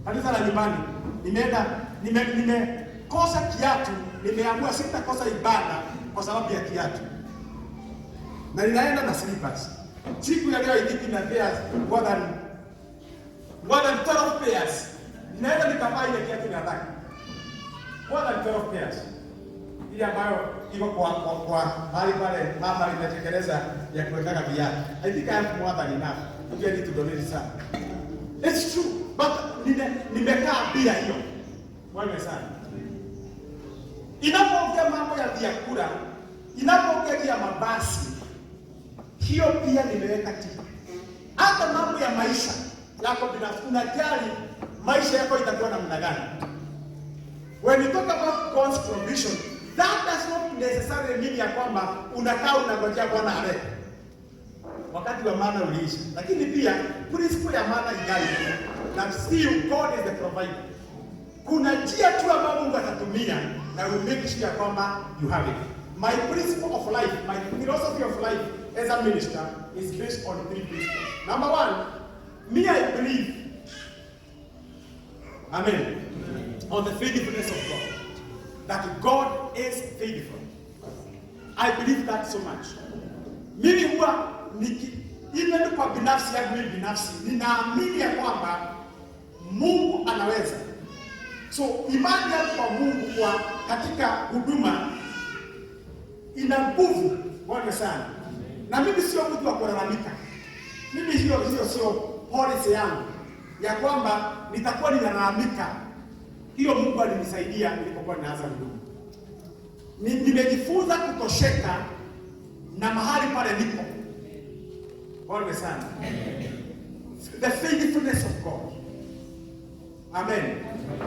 Kanisa la nyumbani. Nimekosa kiatu, nimeamua sitakosa ibada kwa sababu ya kiatu. Na ninaenda na slippers. Siku ya leo ikiki na pairs more than 12 pairs. Ninaenda nikavaa ile kiatu nataka. More than 12 pairs. Ile ambayo iko kwa mahali pale mama inatekeleza ya kuweka viatu. I think I have more than enough. You get to donate some. It's true. But nimekaa bila hiyo. Wewe sana. Inapoongea mambo ya vyakula, inapoongea ya mabasi, hiyo pia nimeweka tiki. Hata mambo ya maisha yako binafsi, unajali maisha yako itakuwa namna gani? When we talk about God's provision, that does not necessarily mean ya kwamba unakaa unangojea Bwana alete. Wakati wa maana uliisha. Lakini pia principle ya maana ingali. Na still God is the provider. Kuna njia tu ambayo Mungu atatumia na will make sure kwamba you have it. My principle of life, my philosophy of life as a minister is based on 3 principles. Number 1, Me, I believe, amen, on the faithfulness of God. That God is faithful. I believe that so much. Mimi huwa even kwa binafsi yangu mimi binafsi ninaamini ya kwamba Mungu anaweza. So imani yangu kwa Mungu kwa katika huduma ina nguvu kubwa sana. Na mimi sio mtu wa kulalamika. Mimi hiyo sio policy yangu ya kwamba nitakuwa ninalalamika. Hiyo Mungu alinisaidia nilipokuwa ninaanza huduma. Nimejifunza kutosheka na mahali pale nipo. Bwana sana. The faithfulness of God. Amen.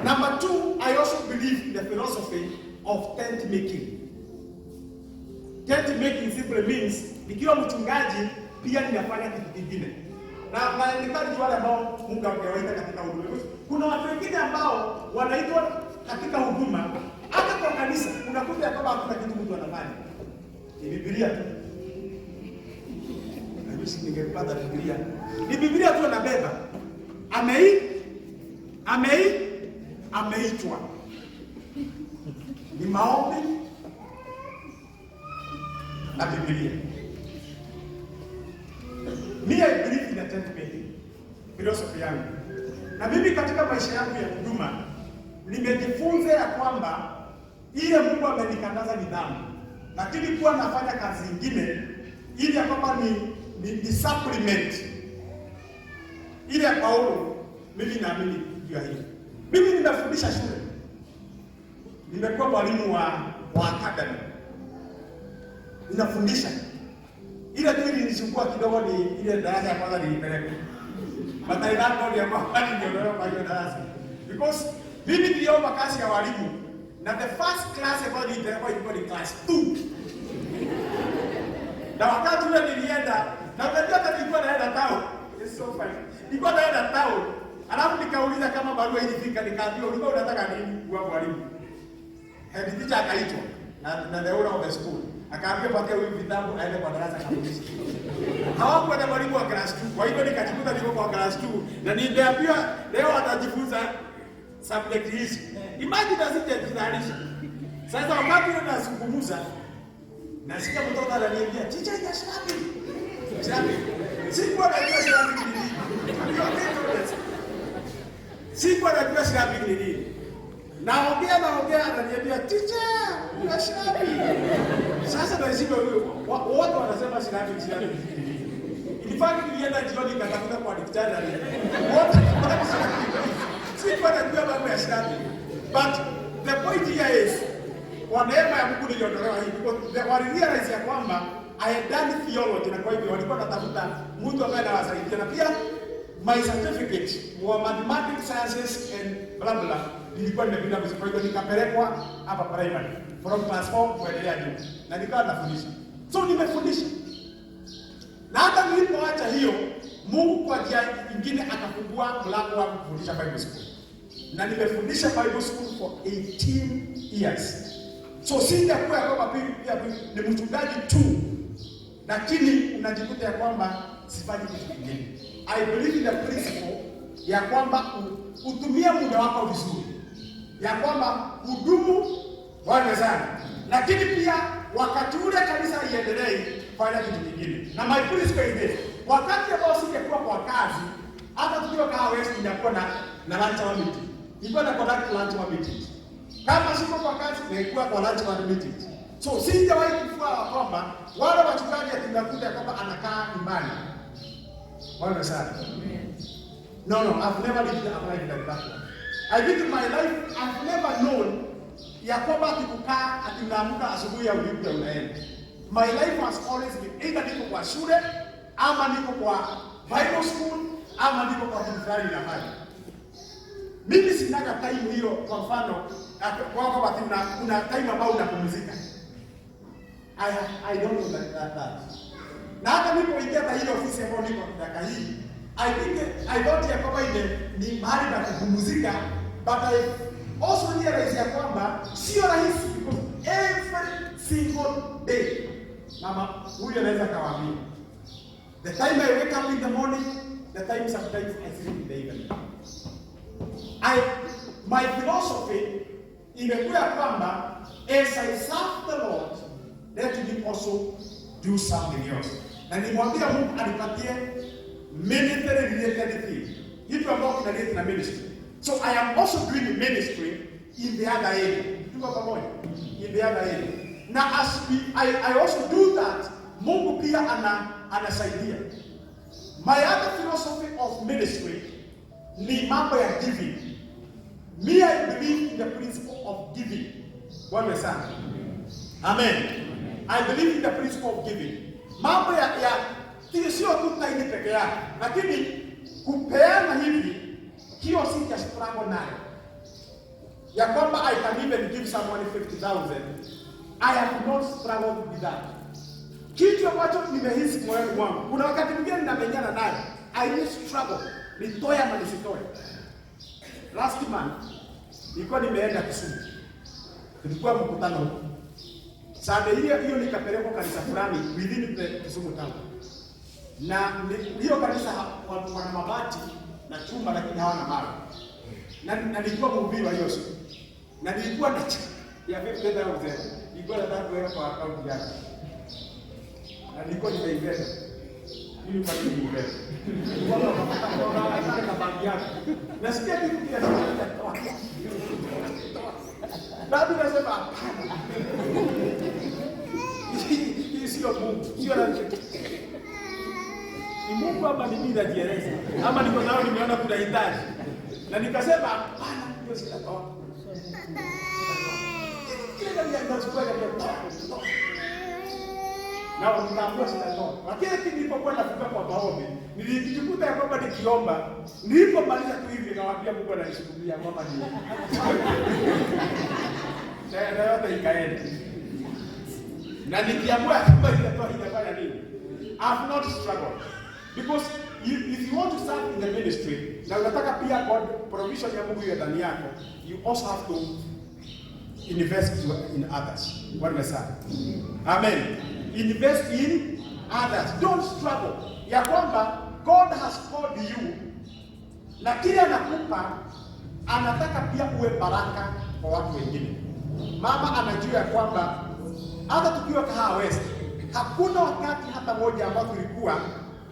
Number 2, I also believe in the philosophy of tent making. Tent making simply means nikiwa mchungaji pia ninafanya kitu kingine. Na nikali wale ambao Mungu amewaita katika huduma. Kuna watu wengine ambao wanaitwa katika huduma hata kwa kanisa unakuta kama hakuna kitu mtu anafanya. Ni Biblia tu. Na mimi ningepata Biblia. Ni Biblia tu anabeba. Ameitwa. Ni maombi na Biblia. Mimi I believe in a tent making philosophy yangu. Na mimi katika maisha yangu ya huduma nimejifunza ya kwamba ile Mungu amenikataza nidhamu, lakini kuwa nafanya kazi nyingine ili ya kwamba ni supplement ile ya Paulo. Mimi naamini juu hiyo. Mimi ninafundisha shule. Nimekuwa mwalimu wa academy. Ninafundisha. Ile tu nilichukua kidogo ni ile darasa ya kwanza nilipeleka. Matailando ndio mafani ndio kwa hiyo darasa. Because mimi niliomba kazi ya walimu na the first class ambayo ilikuwa ni class 2. Na wakati ule nilienda na unajua hata nilikuwa naenda town. It's so funny. Nilikuwa naenda town. Alafu nikauliza kama barua ilifika, nikaambiwa ulikuwa unataka nini kwa mwalimu. Head teacher akaitwa na the owner of the school. Akaambia patia huyu vitabu aende kwa darasa kabisa. Hawakuwa na mwalimu wa class 2. Kwa hivyo nikajikuta niko kwa class 2 na nimeambiwa leo atajifunza subject hizi. Imagine asijitayarisha. Sasa wakati ninazungumza nasikia mtoto ananiambia, "Teacher, ya shirabi." Shirabi. Sikuwa najua shirabi ni nini. Sikuwa najua shirabi ni nini. Naongea ananiambia, "Teacher, ya shirabi." Sasa ndio sivyo wote wanasema shirabi ni nini. Ilifanya nilienda jioni nikatafuta kwa dictionary. Wote sikuwa najua mambo ya shirabi. But the point here is kwa neema ya Mungu niliondolewa hivi because walirealize ya kwamba I had done theology na kwa hivyo walikuwa wanatafuta mtu ambaye anawasaidia na pia my certificate wa mathematics sciences and blah blah nilikuwa nimepita vizuri, kwa hivyo nikapelekwa hapa primary from class 4 kuendelea juu na nikawa nafundisha. So nimefundisha na hata nilipoacha hiyo Mungu kwa njia nyingine akafungua mlango wa kufundisha Bible school na nimefundisha Bible school for 18 years. So sitakuwa kwamba pia ni mchungaji tu, lakini unajikuta ya kwamba sifanyi kitu kingine. I believe in the principle ya kwamba utumie muda wako vizuri, ya kwamba hudumu bwana sana, lakini pia wakati ule kanisa iendelee kufanya kitu kingine. Na my principle is this: wakati ambao singekuwa kwa kazi, hata tukiwa kama West inakuwa na lunch hour meeting, nilikuwa na conduct lunch hour meeting. Kama siko kwa kazi nilikuwa kwa lunch hour meeting. So sijawahi kufua kwamba wale wachungaji tunakuja kwamba anakaa nyumbani. Bwana sana. No, I've never lived a life like that. I think in my life I've never known ya kwamba tukukaa atinaamka asubuhi ya ulipo unaenda. My life has always been either niko kwa shule ama niko kwa Bible school ama niko kwa kufanya na maji. Mimi sinaga time hiyo, kwa mfano kwa wakati kuna time ambao unapumzika. I don't know that. Na hata nilipoingia kwa ile ofisi ambayo niko dakika hii, I thought ya kwamba ni mahali pa kupumzika, but I also realize ya kwamba sio rahisi because every single day mama huyu anaweza kawaambia the time I wake up in the morning, the time sometimes I sleep in the evening. My philosophy imekuwa kwamba as I serve the Lord, let me also do something else. Na nimwambia Mungu anipatie ministry related thing. Kitu ambacho kinaleta na ministry. So I am also doing ministry in the other area. Tuko pamoja? In the other area. Now I also do that, Mungu pia anasaidia. My other philosophy of ministry ni mambo ya giving. Me, I believe in the principle of giving. Bwana sana. Amen. I believe in the principle of giving. Mambo ya sio tu taini peke yake, lakini kupeana hivi hiyo si ya struggle nayo. Ya kwamba I can even give someone 50,000. I have not struggled with that. Kitu ambacho nimehisi moyoni mwangu, kuna wakati mwingine ninamenyana nayo, I will struggle, nitoe ama nisitoe. Last month nilikuwa nimeenda Kisumu, tulikuwa mkutano huko. Sabe hiyo nikapelekwa kanisa fulani within the Kisumu town, na hiyo kanisa wana mabati na chuma lakini hawana mawe, na nilikuwa mhubiri wa hiyo siku, na nilikuwa na ya 50,000 nilikuwa nataka kuweka kwa account yake. Na nilikuwa nimeinvest. Mimi kwa nini nimeinvest? Kwa banki yake. Nasikia kitu kia toa. Baada nasema hapana. Hii sio Mungu. Sio na ni Mungu ama ni mimi najieleza. Ama niko nao nimeona kuna hitaji. Na nikasema hapana, hiyo sitatoa. Kile ndio ndio na nikaambiwa sitatoa. Lakini nilipokuwa nafunga kwa maombi, nilijikuta ya kwamba nikiomba, nilipomaliza tu hivi nawaambia Mungu ananishughulikia kwamba ni. Na yote ikaenda. Na nikiambiwa kwamba nitatoa inafanya nini? I've not struggled. Because if you want to serve in the ministry, na unataka pia God provision ya Mungu ya ndani yako, you also have to invest in others. Bwana sana. Amen. Invest in others. Don't struggle. Ya kwamba God has called you, na kile anakupa anataka pia uwe baraka kwa watu wengine. Mama anajua ya kwamba hata tukiwa Kahawa West, hakuna wakati hata moja ambao tulikuwa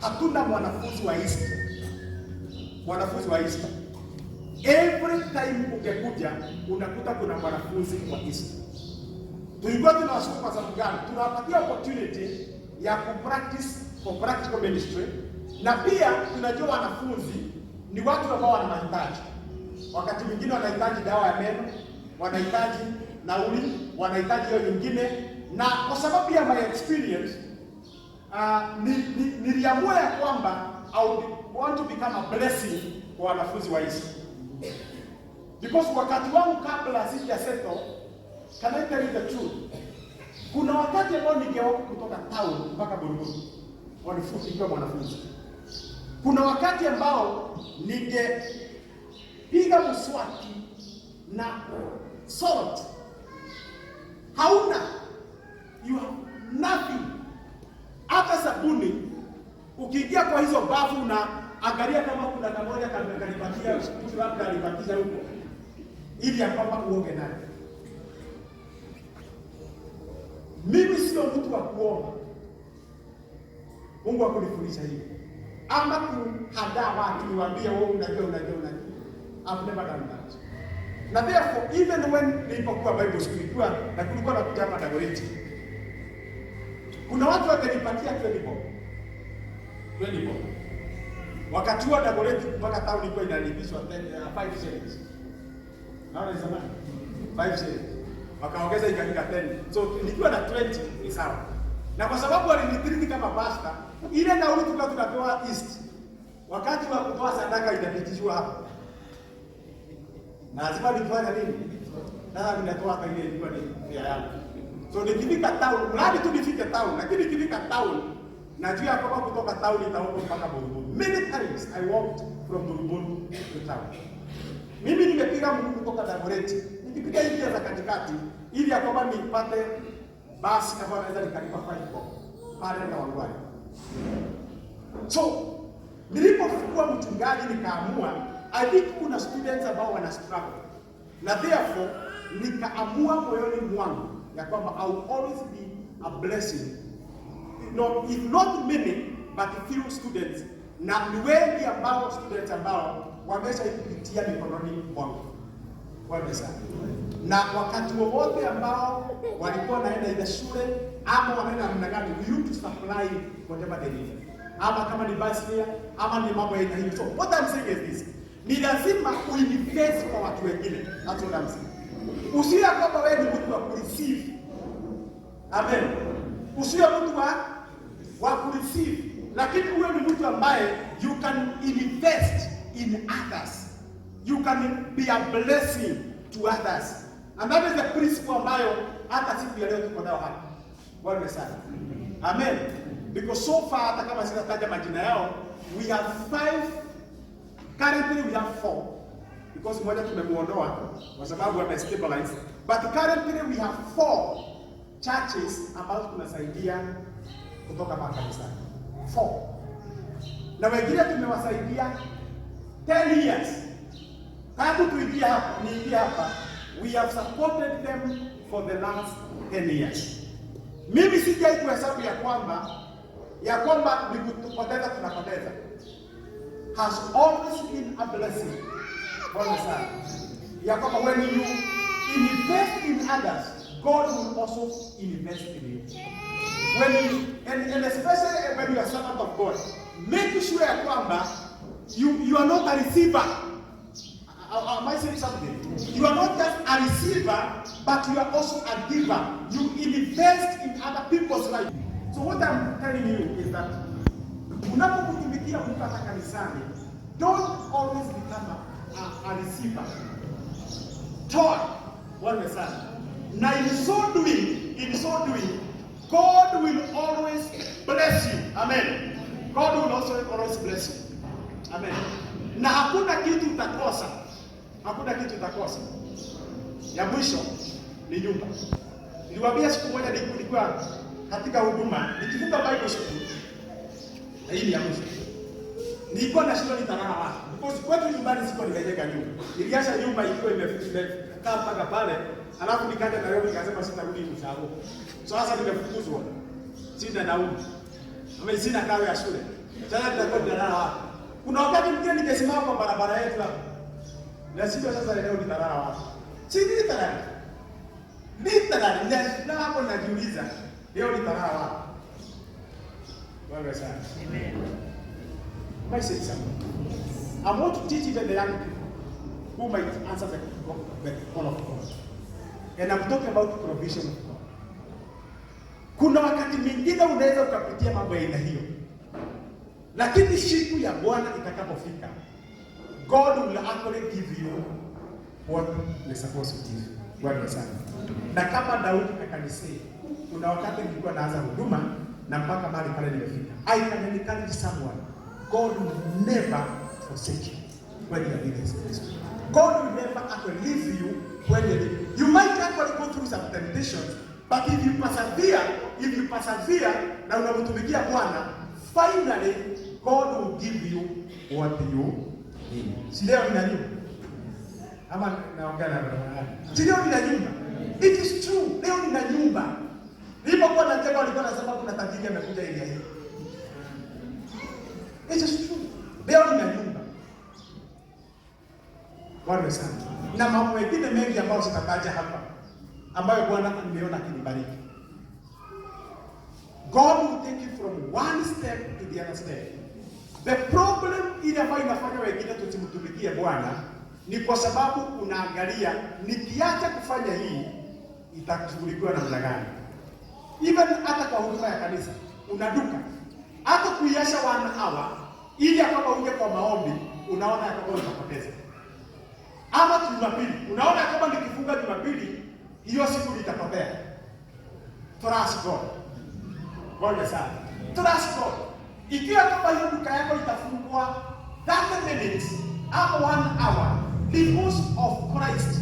hatuna mwanafunzi wa East. Mwanafunzi wa East. Every time ungekuja unakuta kuna mwanafunzi wa East. Tulikuwa tunawashukuru kwa sababu gani? Tunawapatia opportunity ya kupractice for practical ministry, na pia tunajua wanafunzi ni watu ambao wana mahitaji. Wakati mwingine wanahitaji dawa ya meno, wanahitaji nauli, wanahitaji hiyo nyingine, na kwa sababu ya my experience niliamua ya kwamba I want to become a blessing kwa wanafunzi wa East. Because wakati wangu kabla sija settle, can I tell you the truth? Kuna wakati ambao ningeoka kutoka town mpaka Buruburu. Wanafunzi kwa mwanafunzi. Kuna wakati ambao ningepiga mswaki na salt. Hauna. You have nothing. Hata sabuni. Ukiingia kwa hizo bafu na angalia kama kuna kamoja kanipatia mtu labda alibatiza huko. Ili ya kwamba uoge naye. Mimi sio mtu wa kuomba. Mungu akunifundisha hivi. Ama kuhadaa watu niwaambie wewe unajua. I've never done that. Na therefore even when nilipokuwa Bible school kulikuwa na kuja hapa Dagoretti. Kuna watu wakanipatia 20 bob. Wakati wa Dagoretti mpaka town ilikuwa inalipishwa 5 shillings. Naona ni zamani. 5 shillings. Wakaongeza ikafika 10. So nilikuwa na 20 ni sawa. Na kwa sababu walinitriti kama pastor, ile nauli tunapewa East. Wakati wa kutoa sadaka itapitishwa hapa. Na lazima nifanye nini? Na ninatoa hata ile ilikuwa ni ya yangu. So nikifika town, mradi tu nifike town, lakini nikifika town, najua kama kutoka town nitaomba mpaka Buruburu. Many times I walked from Buruburu to town. Mimi nimepiga mguu kutoka Dagoretti, nikipiga njia za katikati ili ya kwamba nipate basi kama naweza nikalipa 5 bob pale na Wangwani. So Nilipokuwa mchungaji nikaamua, I think kuna students ambao wana struggle. Na therefore nikaamua moyoni mwangu ya kwamba I will always be a blessing. If not many, but few students. Na ni wengi ambao students ambao wameshaipitia mikononi mwangu. Wamesha. Na wakati wowote ambao walikuwa naenda ile shule ama wanaenda namna gani, we used to supply whatever they need. Ama kama ni bus fare, ama ni mambo ya aina hiyo. So what I'm saying is this. Ni lazima uinvest kwa watu wengine. That's what I'm saying. Usiwe kwamba wewe ni mtu wa kureceive. Amen. Usiwe mtu wa kureceive, lakini uwe ni mtu ambaye you can invest in others. You can be a blessing to others. And that is the principle ambayo hata siku ya leo tuko nayo hapa. Bwana sana. Amen. Because so far hata kama sitataja majina yao, we have 5. Currently we have 4. Because mmoja tumemuondoa kwa sababu amestabilize. But currently we have 4 churches ambazo tunasaidia kutoka makanisani. 4. Na wengine tumewasaidia 10 years. Tangu tuingia hapa, we have supported them for the last 10 years. Mimi sijai kuhesabu ya kwamba ni kutupoteza tunapoteza. Has always been a blessing. Bwana sana. Ya kwamba when you invest in others, God will also invest in you. When you, and especially when you are a servant of God, make sure ya kwamba you are not a receiver. Am I saying something? You are not just a receiver, but you are also a giver. You invest in other people's life. So what I'm telling you is that unapokutumikia mtu hata kanisani, don't always become a receiver. Toa one sana. Na in so doing, God will always bless you. Amen. God will also always bless you. Amen. Na hakuna kitu utakosa. Hakuna kitu utakosa. Ya mwisho ni nyumba. Niliwaambia siku moja nilikuwa katika huduma, nikifunga Bible school. Na hii ni ya mwisho. Nilikuwa na shule nitalala wapi? Because kwetu nyumbani sikuwa nimejenga nyumba. Niliacha nyumba ikiwa imekaa mpaka pale, alafu nikaja na leo nikasema sitarudi mshahara. Sasa nimefukuzwa. Sina nauli. Mimi sina karo ya shule. Sasa nitakuwa nitalala wapi? Kuna wakati mwingine ningesimama kwa barabara yetu hapa. Na sio sasa leo nitalala wapi? Si nitalala. Na hapo najiuliza, leo nitalala wapi? Bwana sana. Amen. May I say something? I want to teach even the young people who might answer the call of God. And I'm talking about provision of God. Kuna wakati mwingine unaweza ukapitia mambo ya aina hiyo. Lakini siku ya Bwana itakapofika, God will actually give you what you're supposed to give. Bwana sana. Na kama Daudi akanisema, kuna wakati nilikuwa naanza huduma na mpaka mahali pale nimefika. I can encourage someone. God will never forsake you when you are in His presence. God will never actually leave you when you are. You might actually go through some temptations, but if you persevere, na unamtumikia Bwana, finally God will give you what you need. Si leo nina nyumba. Ama naongea na baba. Si leo nina nyumba. It is true. Leo nina nyumba. Nilipokuwa nataka walikuwa nasema kuna tajiri amekuja ile hii. It is true. Leo nina nyumba. Bwana sana. Na mambo mengine mengi ambayo sitataja hapa, ambayo Bwana nimeona akinibariki. God will take you from one step to the other step. The problem ile ambayo inafanya wengine tusimtumikie Bwana ni kwa sababu unaangalia nikiacha kufanya hii itashughulikiwa namna gani. Even hata kwa huduma ya kanisa unaduka. Hata kuiasha 1 hour ili akaba uje kwa maombi, unaona kama utapoteza. Ama Jumapili, unaona kama nikifunga Jumapili, hiyo siku nitapotea. Trust God. Bwana sana. Trust God. Ikiwa kama hiyo duka yako itafungwa 30 minutes ama 1 hour because of Christ,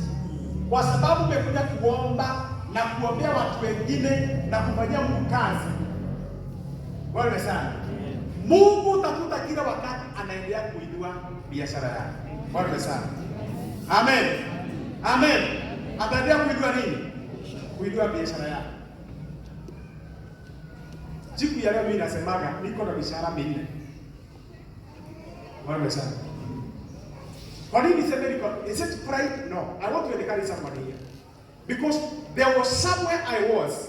kwa sababu umekuja kuomba na kuombea watu wengine na kufanyia Mungu kazi. Bwana sana. Mungu utakuta kila wakati anaendelea kuinua biashara yako. Bwana sana. Amen. Amen. Ataendelea kuinua nini? Kuinua biashara yako. Siku ya leo mimi nasemaga niko na biashara minne. Bwana sana. Kwa nini niseme niko? Is it pride? No. I want to encourage somebody here. Because there was somewhere I was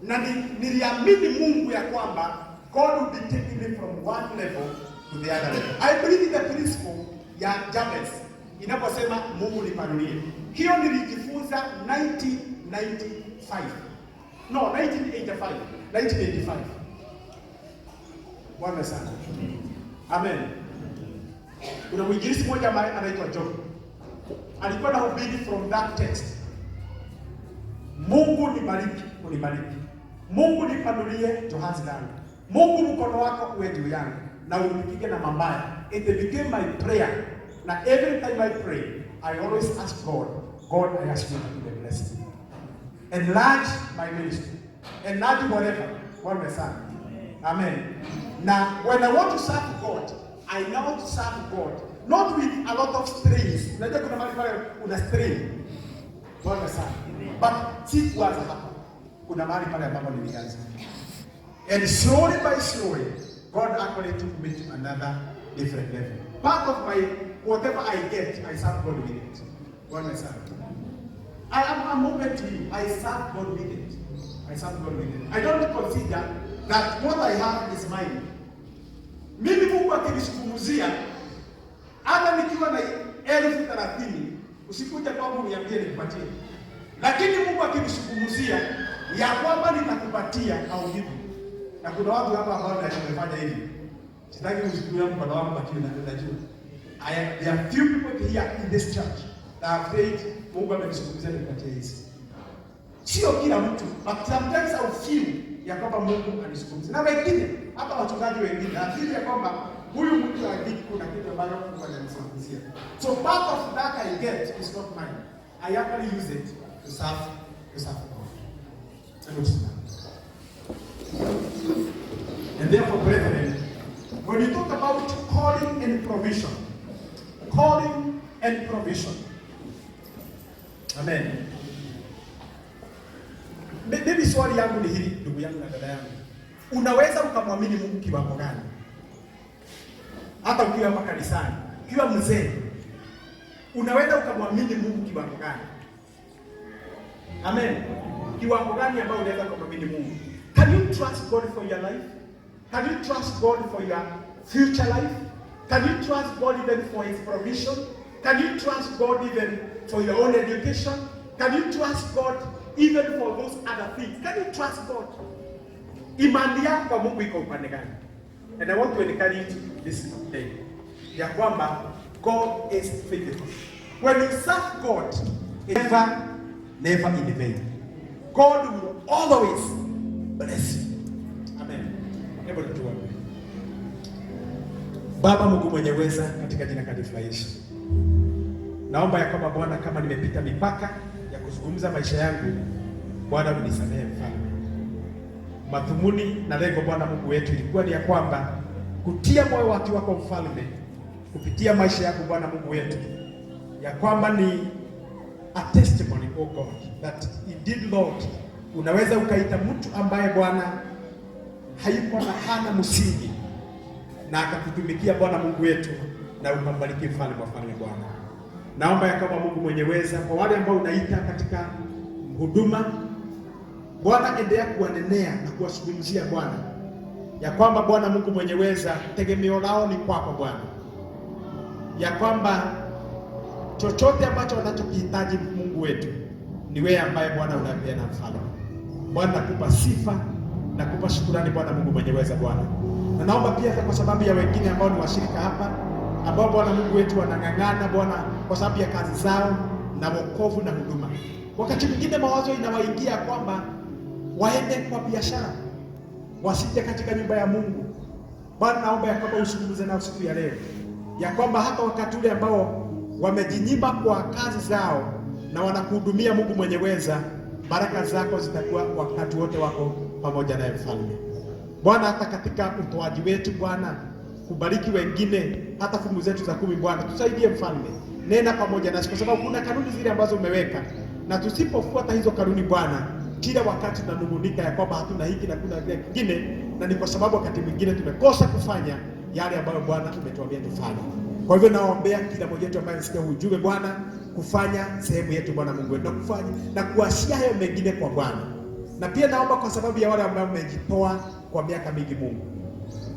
na niliamini Mungu ya kwamba God will be taking me from one level to the other level. I believe in the principle ya Jabez inaposema Mungu nipanulie. Hiyo nilijifunza 1995. No, 1985. 1985. Bwana sana. Amen. Kuna mwinjilisti mmoja ambaye anaitwa John. Alikuwa anahubiri from that text. Mungu nibariki, unibariki. Mungu nipanulie johazi langu. Mungu mkono wako uwe juu yangu na unipige na mabaya. It became my prayer. Na every time I pray, I always ask God, God, I ask you to be blessed. Enlarge my ministry. Enlarge whatever. One my son. Amen. Now, when I want to serve God, I know to serve God. Not with a lot of strings. Unajua kuna mahali pale una string. One my son. But si kuanza hapa. Kuna mahali pale ambapo nilianza. And slowly by slowly, God actually took me to another different level. Part of my, whatever I get, I serve God with it. One my son. I'm open to you. I serve God with it. I serve God with it. I don't consider that what I have is mine. Mimi Mungu akinishukuzia, hata nikiwa na 30,000, usikuja kwangu niambie nikupatie. Lakini Mungu akinishukuzia ya kwamba nitakupatia au hivi. Na kuna watu hapa ambao wanafanya hivi. Sitaki usiku yangu kwa wangu patie na najua. There are few people here in this church that have faith Mungu amenishukuzia nikupatie hizi. Sio kila mtu, but sometimes I feel ya kwamba Mungu anishukuzia. Na wengine, hata wachungaji wengine, na feel ya kwamba huyu mtu adiki kuna kitu ambacho Mungu ananishukuzia. So part of that I get is not mine. I actually use it to serve God. And therefore, brethren, when you talk about calling and provision, amen. Mimi swali yangu ni hili, ndugu yangu na dada yangu. Unaweza ukamwamini Mungu kiwango gani? Hata ukiwa hapa kanisani, ukiwa mzee, unaweza ukamwamini Mungu kiwango gani? Amen. Kiwango gani ambao unaweza kumwamini Mungu? Can you trust God for your life? Can you trust God for your future life? Can you trust God even for His provision? Can you trust God even for your own education? Can you trust God even for those other things? Can you trust God? Imani yako kwa Mungu iko upande gani? And I want to encourage you this day. Ya kwamba God is faithful. When you serve God, never in vain. God will always bless you. Amen. Hebu tuombe. Baba Mungu mwenye uweza, katika jina takatifu la Yesu, naomba ya kwamba Bwana, kama nimepita mipaka ya kuzungumza maisha yangu, Bwana unisamehe mfalme. Madhumuni na lengo Bwana Mungu wetu ilikuwa ni ya kwamba kutia moyo watu wako mfalme kupitia maisha yako Bwana Mungu wetu, ya kwamba ni a testimony, oh God, that indeed Lord, unaweza ukaita mtu ambaye Bwana hayuko na hana msingi na akakutumikia Bwana Mungu wetu na ukambariki mfalme wa falme. Bwana, naomba ya kwamba Mungu mwenye uweza, kwa wale ambao unaita katika huduma Bwana, endelea kuwanenea na kuwazungumzia Bwana, ya kwamba Bwana Mungu mwenye uweza, tegemeo lao ni kwako Bwana, ya kwamba chochote ambacho wanachokihitaji Mungu wetu ni wewe ambaye Bwana unapeana mfalme. Bwana, nakupa sifa, nakupa shukrani Bwana Mungu mwenye uweza Bwana. Na naomba pia kwa sababu ya wengine ambao ni washirika hapa, ambao Bwana Mungu wetu wanang'ang'ana Bwana kwa sababu ya kazi zao na wokovu na huduma. Wakati mwingine mawazo inawaingia kwamba waende kwa biashara, wasije katika nyumba ya Mungu. Bwana, naomba ya kwamba usungumuze nao siku ya leo, ya kwamba hata wakati ule ambao wamejinyima kwa kazi zao na wanakuhudumia Mungu mwenye uweza, baraka zako zitakuwa wakati wote wako pamoja naye mfalme. Bwana, hata katika utoaji wetu Bwana, kubariki wengine, hata fungu zetu za 10 Bwana, tusaidie Mfalme. Nena pamoja nasi, kwa sababu kuna kanuni zile ambazo umeweka, na tusipofuata hizo kanuni Bwana, kila wakati tunanungunika ya kwamba hatuna hiki na kuna kile kingine, na ni kwa sababu wakati mwingine tumekosa kufanya yale ambayo Bwana umetuambia tufanye. Kwa hivyo naombea kila mmoja wetu ambaye anasikia ujumbe Bwana, kufanya sehemu yetu Bwana Mungu wetu, na kufanya na kuashia hayo mengine kwa Bwana. Na pia naomba kwa sababu ya wale ambao wamejitoa kwa miaka mingi Mungu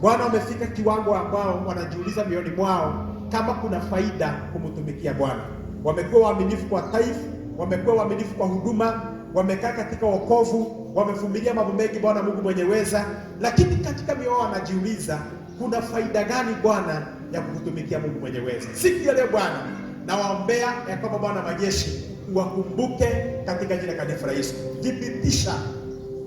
Bwana, wamefika kiwango ambao wanajiuliza mioyoni mwao kama kuna faida kumtumikia Bwana. Wamekuwa waaminifu kwa taifa, wamekuwa waaminifu kwa huduma, wamekaa katika wokovu, wamevumilia mambo mengi Bwana Mungu mwenye uweza, lakini katika mioyo wanajiuliza kuna faida gani Bwana ya kukutumikia Mungu mwenye uweza. Siku ya leo Bwana, nawaombea ya kwamba Bwana majeshi uwakumbuke katika jina takatifu la Yesu. Thibitisha,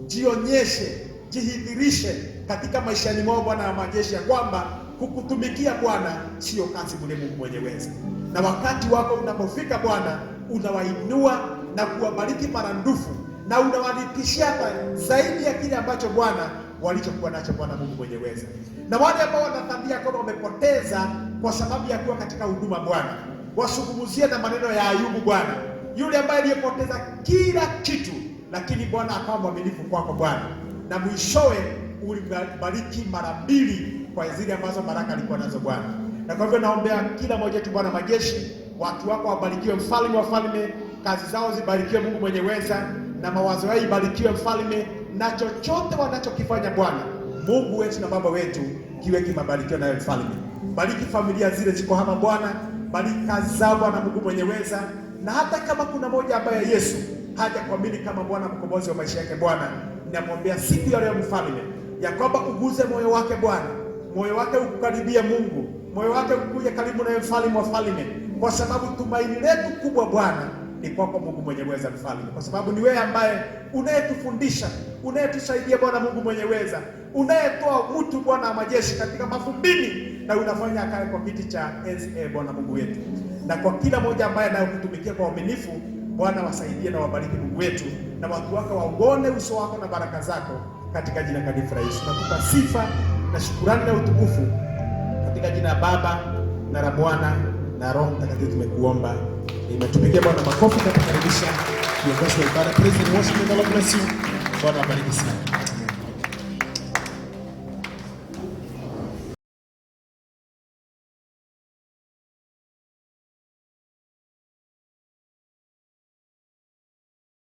jionyeshe, jihidhirishe katika maishani mwao Bwana wa majeshi, ya kwamba kukutumikia Bwana sio kazi bure, Mungu mwenye uweza. Na wakati wako unapofika Bwana, unawainua na kuwabariki marandufu, na unawanitishia zaidi ya kile ambacho Bwana walichokuwa nacho Bwana Mungu mwenye uweza. Na wale ambao wanatambia kwamba wamepoteza kwa sababu ya kuwa katika huduma Bwana, wasungumuzie na maneno ya Ayubu Bwana, yule ambaye aliyepoteza kila kitu, lakini Bwana akawa mwaminifu kwako Bwana, na mwishowe ulibariki mara 2 kwa zile ambazo baraka alikuwa nazo Bwana. Na kwa hivyo naombea kila mmoja wetu Bwana majeshi, watu wako wabarikiwe Mfalme wa falme, kazi zao zibarikiwe Mungu mwenye uweza, na mawazo yao ibarikiwe Mfalme, na chochote wanachokifanya Bwana Mungu wetu na Baba wetu kiwe kimabarikiwa nawe Mfalme. Bariki familia zile ziko hapa Bwana, bariki kazi zao Bwana Mungu mwenye uweza, na hata kama kuna moja ambaye Yesu hajakuamini kama Bwana mkombozi wa maisha yake Bwana, ninamwombea siku ya leo Mfalme, ya kwamba uguze moyo wake Bwana, moyo wake ukukaribia Mungu, moyo wake ukuje karibu nawe Mfalme wa falme, kwa sababu tumaini letu kubwa Bwana ni kwako Mungu mwenye uweza Mfalme, kwa sababu ni wewe ambaye unayetufundisha, unayetusaidia Bwana Mungu mwenye uweza, unayetoa mtu Bwana wa majeshi katika mavumbini, na unafanya akae kwa kiti cha enzi Bwana Mungu wetu. Na kwa kila mmoja ambaye anayokutumikia kwa uaminifu Bwana, wasaidie na wabariki Mungu wetu, na watu wako waone uso wako na baraka zako katika jina takatifu la Yesu. Nakupa sifa na shukrani na utukufu katika jina la Baba na la Mwana na Roho Mtakatifu tumekuomba. Nimetupigia Bwana makofi na kukaribisha kiongozi wa ibada. Praise the Lord. God bless you. Bwana awabariki sana.